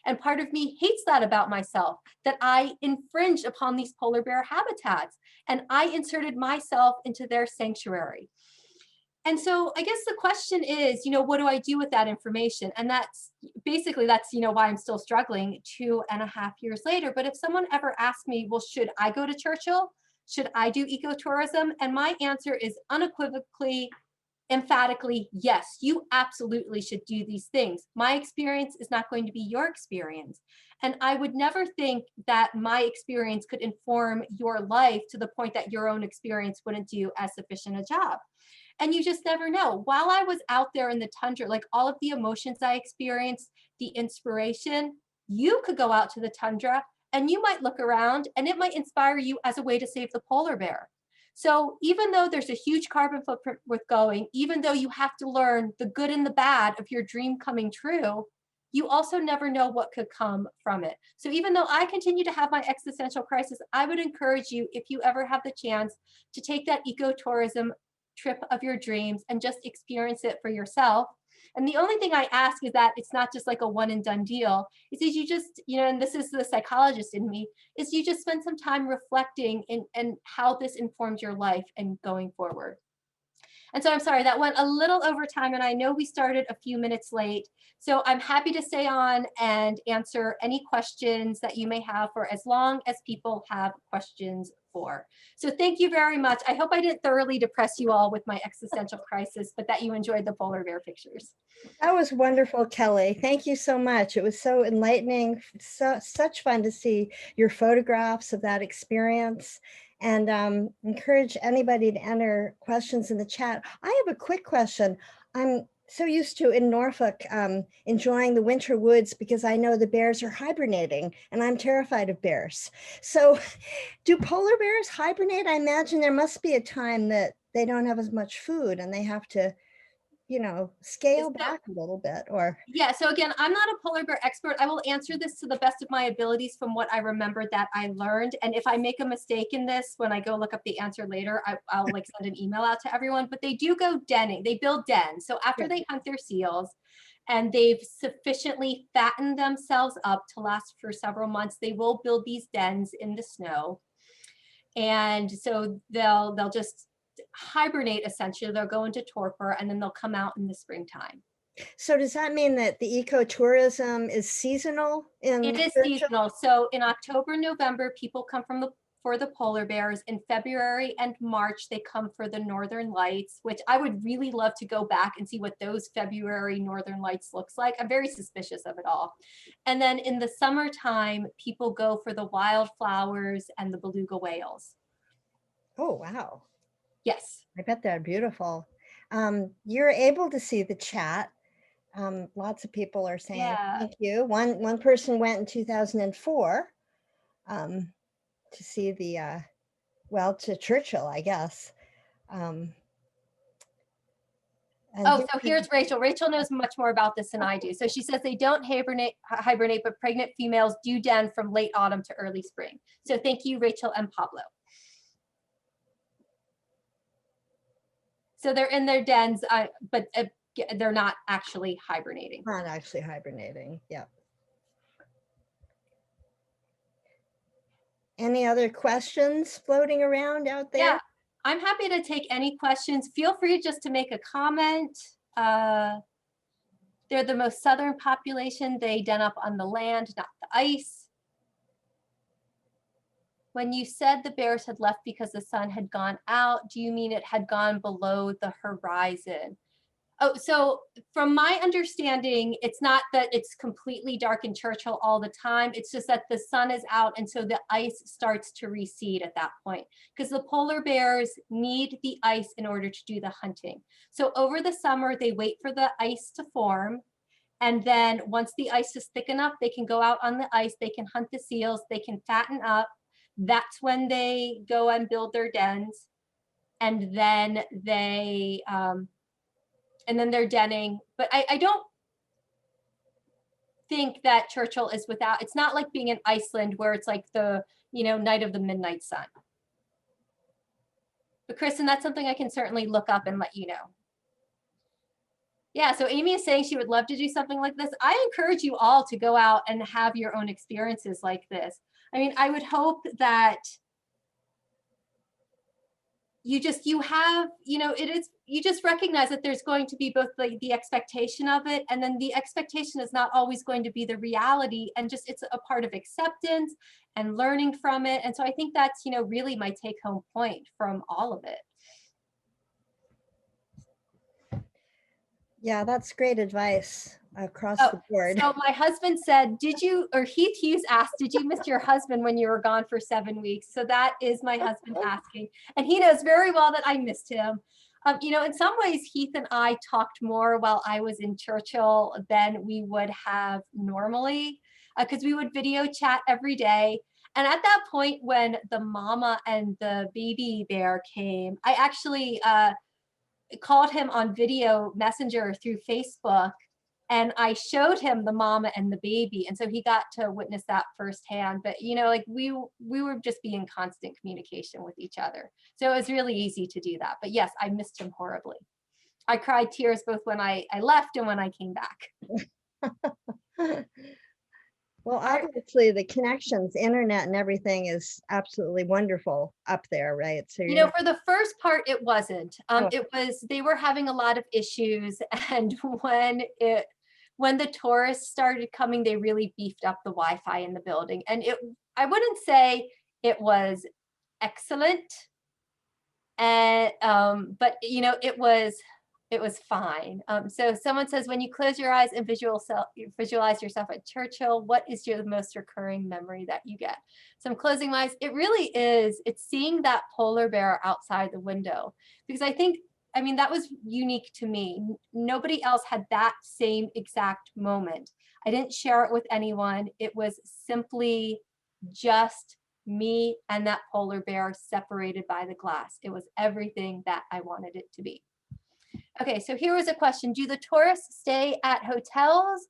And part of me hates that about myself, that I infringed upon these polar bear habitats and I inserted myself into their sanctuary. And so I guess the question is, what do I do with that information? And that's why I'm still struggling 2.5 years later. But if someone ever asked me, well, should I go to Churchill? Should I do ecotourism? And my answer is unequivocally, emphatically, yes, you absolutely should do these things. My experience is not going to be your experience. And I would never think that my experience could inform your life to the point that your own experience wouldn't do as sufficient a job. And you just never know. While I was out there in the tundra, like all of the emotions I experienced, the inspiration, you could go out to the tundra and you might look around and it might inspire you as a way to save the polar bear. So even though there's a huge carbon footprint with going, even though you have to learn the good and the bad of your dream coming true, you also never know what could come from it. So even though I continue to have my existential crisis, I would encourage you, if you ever have the chance, to take that ecotourism trip of your dreams and just experience it for yourself. And the only thing I ask is that it's not just like a one and done deal. Is you just, and this is the psychologist in me, is you just spend some time reflecting and how this informs your life and going forward. And so I'm sorry, that went a little over time, and I know we started a few minutes late. So I'm happy to stay on and answer any questions that you may have for as long as people have questions for. So thank you very much. I hope I didn't thoroughly depress you all with my existential crisis, but that you enjoyed the polar bear pictures. That was wonderful, Kelly. Thank you so much. It was so enlightening, such fun to see your photographs of that experience, and encourage anybody to enter questions in the chat. I have a quick question. I'm so used to in Norfolk enjoying the winter woods because I know the bears are hibernating and I'm terrified of bears. So do polar bears hibernate? I imagine there must be a time that they don't have as much food and they have to scale back a little bit, or. Yeah, so again, I'm not a polar bear expert. I will answer this to the best of my abilities from what I remember that I learned. And if I make a mistake in this, when I go look up the answer later, I'll send an email out to everyone, but they do go denning. They build dens. So after they hunt their seals, and they've sufficiently fattened themselves up to last for several months. They will build these dens in the snow. And so they'll just hibernate essentially. They'll go into torpor and then they'll come out in the springtime. So does that mean that the ecotourism is seasonal in It is Churchill? seasonal. So in October, November, people come for the polar bears. In February and March, they come for the northern lights, which I would really love to go back and see what those February northern lights looks like. I'm very suspicious of it all. And then in the summertime, people go for the wildflowers and the beluga whales. Oh, wow. Yes. I bet they're beautiful. You're able to see the chat. Lots of people are saying Yeah. thank you. One person went in 2004 to see the, well, to Churchill, I guess. Oh, so here's Rachel. Rachel knows much more about this than I do. So she says they don't hibernate, but pregnant females do den from late autumn to early spring. So thank you, Rachel and Pablo. So they're in their dens, but they're not actually hibernating. Not actually hibernating, yeah. Any other questions floating around out there? Yeah, I'm happy to take any questions. Feel free just to make a comment. They're the most southern population. They den up on the land, not the ice. When you said the bears had left because the sun had gone out, do you mean it had gone below the horizon? Oh, so from my understanding, it's not that it's completely dark in Churchill all the time. It's just that the sun is out, and so the ice starts to recede at that point, because the polar bears need the ice in order to do the hunting. So over the summer, they wait for the ice to form. And then once the ice is thick enough, they can go out on the ice, they can hunt the seals, they can fatten up. That's when they go and build their dens. And then they're denning. But I don't think that Churchill is without, it's not like being in Iceland where it's like the, night of the midnight sun. But Kristen, that's something I can certainly look up and let you know. Yeah, so Amy is saying she would love to do something like this. I encourage you all to go out and have your own experiences like this. I mean, I would hope that you just recognize that there's going to be both the expectation of it, and then the expectation is not always going to be the reality, and just it's a part of acceptance and learning from it. And so I think that's really my take home point from all of it. Yeah, that's great advice across the board. So my husband said, Heath Hughes asked, did you miss your husband when you were gone for 7 weeks? So that is my husband asking. And he knows very well that I missed him. In some ways, Heath and I talked more while I was in Churchill than we would have normally, because we would video chat every day. And at that point, when the mama and the baby bear came, I actually called him on video messenger through Facebook, and I showed him the mama and the baby, and so he got to witness that firsthand. But we were just being in constant communication with each other, so it was really easy to do that. But yes, I missed him horribly. I cried tears both when I left and when I came back. Well, obviously the connections, internet and everything is absolutely wonderful up there, right? So for the first part, it wasn't. They were having a lot of issues, and when the tourists started coming, they really beefed up the Wi-Fi in the building. And I wouldn't say it was excellent, and but it was fine. So someone says, when you close your eyes and visualize yourself at Churchill, what is your most recurring memory that you get? So I'm closing my eyes. It really is. It's seeing that polar bear outside the window, because that was unique to me. Nobody else had that same exact moment. I didn't share it with anyone. It was simply just me and that polar bear separated by the glass. It was everything that I wanted it to be. Okay, so here was a question. Do the tourists stay at hotels?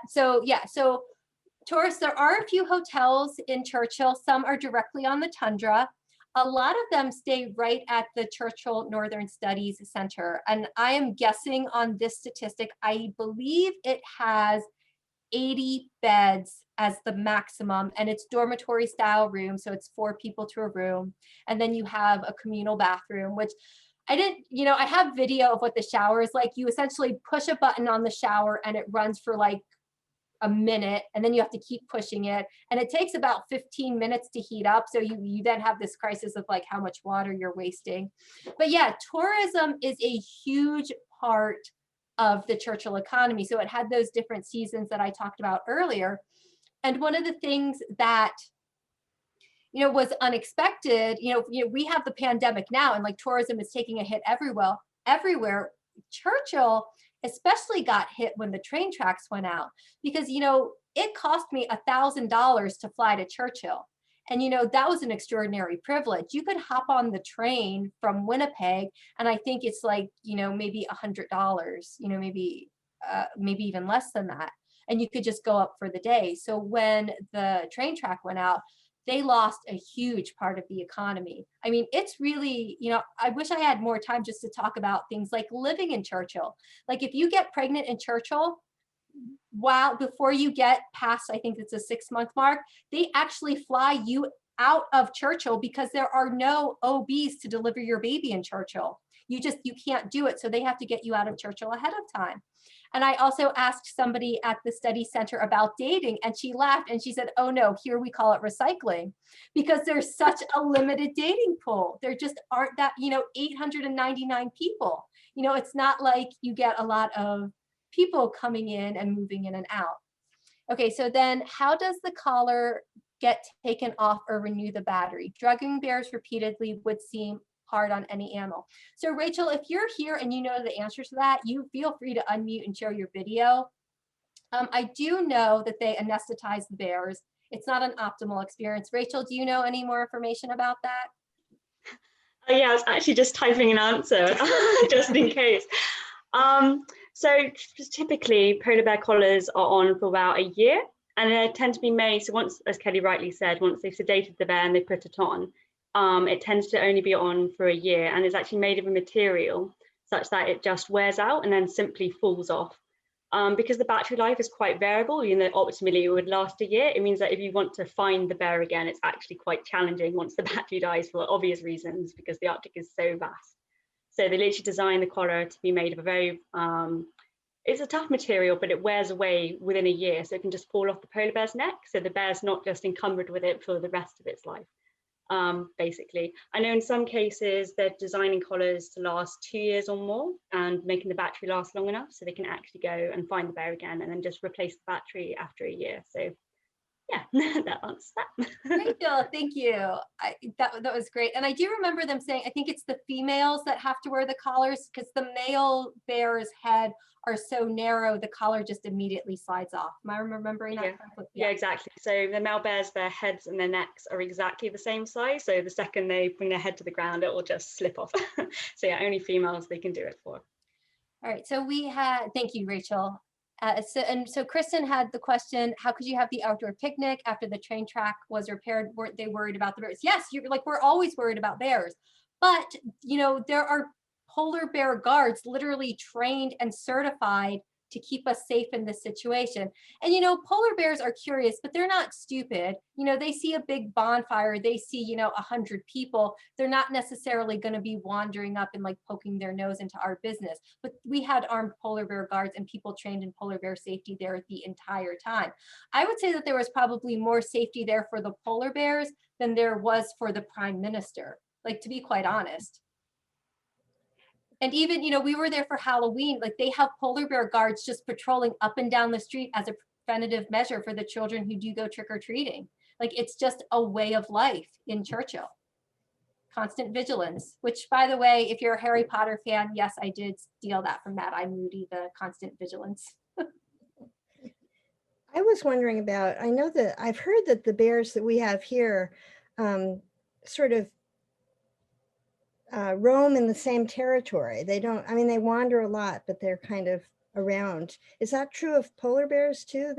So tourists, there are a few hotels in Churchill. Some are directly on the tundra. a lot of them stay right at the Churchill Northern Studies Centre. And I am guessing on this statistic, I believe it has 80 beds as the maximum, and it's dormitory style room. So it's 4 people to a room. And then you have a communal bathroom, which I didn't, I have video of what the shower is like. You essentially push a button on the shower and it runs for like a minute, and then you have to keep pushing it, and it takes about 15 minutes to heat up. So you then have this crisis of like how much water you're wasting. But yeah, tourism is a huge part of the Churchill economy. So it had those different seasons that I talked about earlier. And one of the things that was unexpected, we have the pandemic now, and like tourism is taking a hit everywhere. Churchill especially got hit when the train tracks went out, because it cost me $1,000 to fly to Churchill, and that was an extraordinary privilege. You could hop on the train from Winnipeg, and I think it's like maybe $100, maybe even less than that, and you could just go up for the day. So when the train track went out, they lost a huge part of the economy. I mean, it's really, I wish I had more time just to talk about things like living in Churchill. Like if you get pregnant in Churchill, before you get past, I think it's a 6-month mark, they actually fly you out of Churchill because there are no OBs to deliver your baby in Churchill. You can't do it. So they have to get you out of Churchill ahead of time. And I also asked somebody at the study center about dating, and she laughed and she said, oh no, here we call it recycling, because there's such a limited dating pool. There just aren't that, 899 people. It's not like you get a lot of people coming in and moving in and out. Okay, so then how does the collar get taken off or renew the battery? Drugging bears repeatedly would seem hard on any animal. So Rachel, if you're here and you know the answer to that, you feel free to unmute and share your video. I do know that they anesthetize the bears. It's not an optimal experience. Rachel, do you know any more information about that? Yeah, I was actually just typing an answer just in case. So typically polar bear collars are on for about a year, and they tend to be made, so once, as Kelly rightly said, once they've sedated the bear and they put it on, it tends to only be on for a year, and it's actually made of a material such that it just wears out and then simply falls off. Because the battery life is quite variable, optimally it would last a year. It means that if you want to find the bear again, it's actually quite challenging once the battery dies, for obvious reasons, because the Arctic is so vast. So they literally designed the collar to be made of a very, it's a tough material, but it wears away within a year. So it can just fall off the polar bear's neck. So the bear's not just encumbered with it for the rest of its life. Basically, I know in some cases they're designing collars to last 2 years or more and making the battery last long enough so they can actually go and find the bear again and then just replace the battery after a year. So yeah, that answers that. Great, Jill, thank you. That was great. And I do remember them saying, I think it's the females that have to wear the collars, because the male bear's head are so narrow, the collar just immediately slides off. Am I remembering that correctly? Yeah, exactly. So the male bears, their heads and their necks are exactly the same size. So the second they bring their head to the ground, it will just slip off. So yeah, only females they can do it for. All right, so we had, thank you, Rachel. So Kristen had the question, how could you have the outdoor picnic after the train track was repaired? Weren't they worried about the bears? Yes, we're always worried about bears, but there are polar bear guards literally trained and certified to keep us safe in this situation. And polar bears are curious, but they're not stupid. They see a big bonfire, they see 100 people. They're not necessarily going to be wandering up and like poking their nose into our business. But we had armed polar bear guards and people trained in polar bear safety there the entire time. I would say that there was probably more safety there for the polar bears than there was for the prime minister, like, to be quite honest. And even, we were there for Halloween, like they have polar bear guards just patrolling up and down the street as a preventative measure for the children who do go trick-or-treating. Like, it's just a way of life in Churchill. Constant vigilance, which, by the way, if you're a Harry Potter fan, yes, I did steal that from Mad Eye Moody, the constant vigilance. I was wondering about, I know that I've heard that the bears that we have here sort of roam in the same territory. They don't, I mean, they wander a lot, but they're kind of around. Is that true of polar bears too?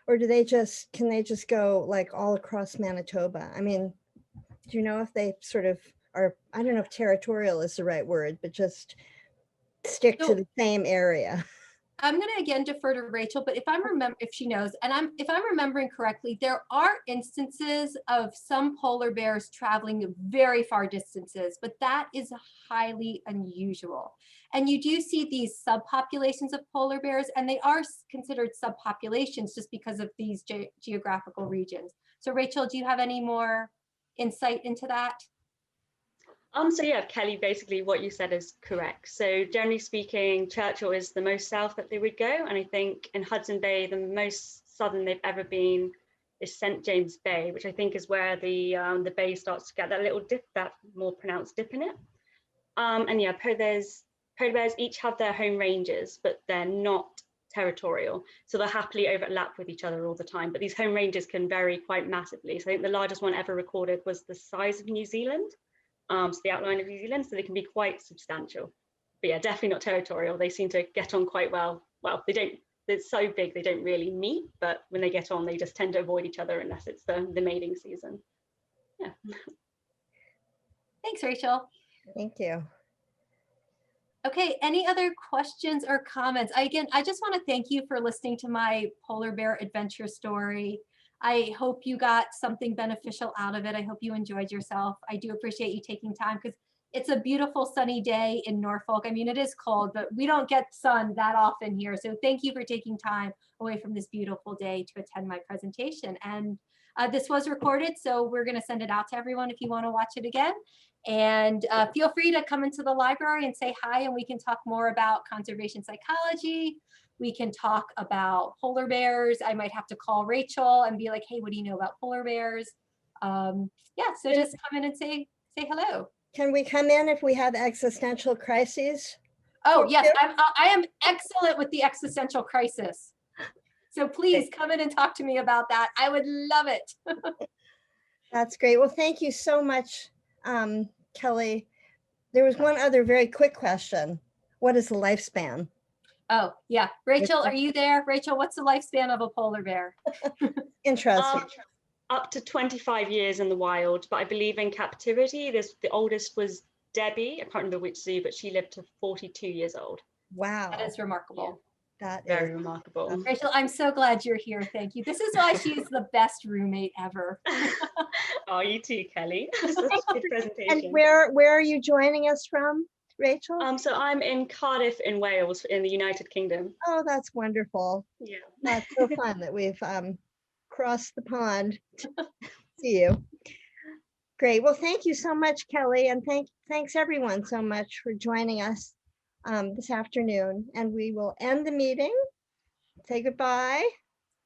Or do they just, can they just go like all across Manitoba? I mean, Do you know if they sort of are, I don't know if territorial is the right word, but just stick to So- the same area? I'm going to again defer to Rachel, but if she knows, and if I'm remembering correctly, there are instances of some polar bears traveling very far distances, but that is highly unusual. And you do see these subpopulations of polar bears, and they are considered subpopulations just because of these geographical regions. So Rachel, do you have any more insight into that? So yeah, Kelly, basically what you said is correct. So generally speaking, Churchill is the most south that they would go. And I think in Hudson Bay, the most southern they've ever been is St. James Bay, which I think is where the bay starts to get that little dip, that more pronounced dip in it. And yeah, polar bears each have their home ranges, but they're not territorial. So they'll happily overlap with each other all the time. But these home ranges can vary quite massively. So I think the largest one ever recorded was the size of New Zealand. So the outline of New Zealand, so they can be quite substantial. But yeah, definitely not territorial. They seem to get on quite well. Well, they don't, it's so big they don't really meet, but when they get on, they just tend to avoid each other unless it's the mating season. Yeah. Thanks, Rachel. Thank you. Okay, any other questions or comments? I just want to thank you for listening to my polar bear adventure story. I hope you got something beneficial out of it. I hope you enjoyed yourself. I do appreciate you taking time because it's a beautiful sunny day in Norfolk. I mean, it is cold, but we don't get sun that often here. So thank you for taking time away from this beautiful day to attend my presentation. And this was recorded, so we're going to send it out to everyone if you want to watch it again. And feel free to come into the library and say hi, and we can talk more about conservation psychology. We can talk about polar bears. I might have to call Rachel and be like, hey, what do you know about polar bears? Yeah, so just come in and say hello. Can we come in if we have existential crises? Oh, yes, I am excellent with the existential crisis. So please come in and talk to me about that. I would love it. That's great. Well, thank you so much, Kelly. There was one other very quick question. What is the lifespan? Oh, yeah. Rachel, are you there? Rachel, what's the lifespan of a polar bear? Interesting. Up to 25 years in the wild, but I believe in captivity, the oldest was Debbie. I can't remember which zoo, but she lived to 42 years old. Wow. That is remarkable. That Very is remarkable. Rachel, I'm so glad you're here. Thank you. This is why she's the best roommate ever. Oh, you too, Kelly. Such a good presentation. And where are you joining us from, Rachel? So I'm in Cardiff in Wales in the United Kingdom. Oh, that's wonderful. Yeah. That's so fun that we've crossed the pond to see you. Great. Well, thank you so much, Kelly. And thanks everyone so much for joining us this afternoon. And we will end the meeting. Say goodbye.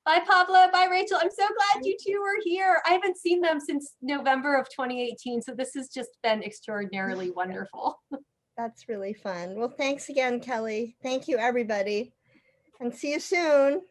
Bye, Pablo. Bye, Rachel. I'm so glad you two were here. I haven't seen them since November of 2018. So this has just been extraordinarily wonderful. That's really fun. Well, thanks again, Kelly. Thank you, everybody. And see you soon.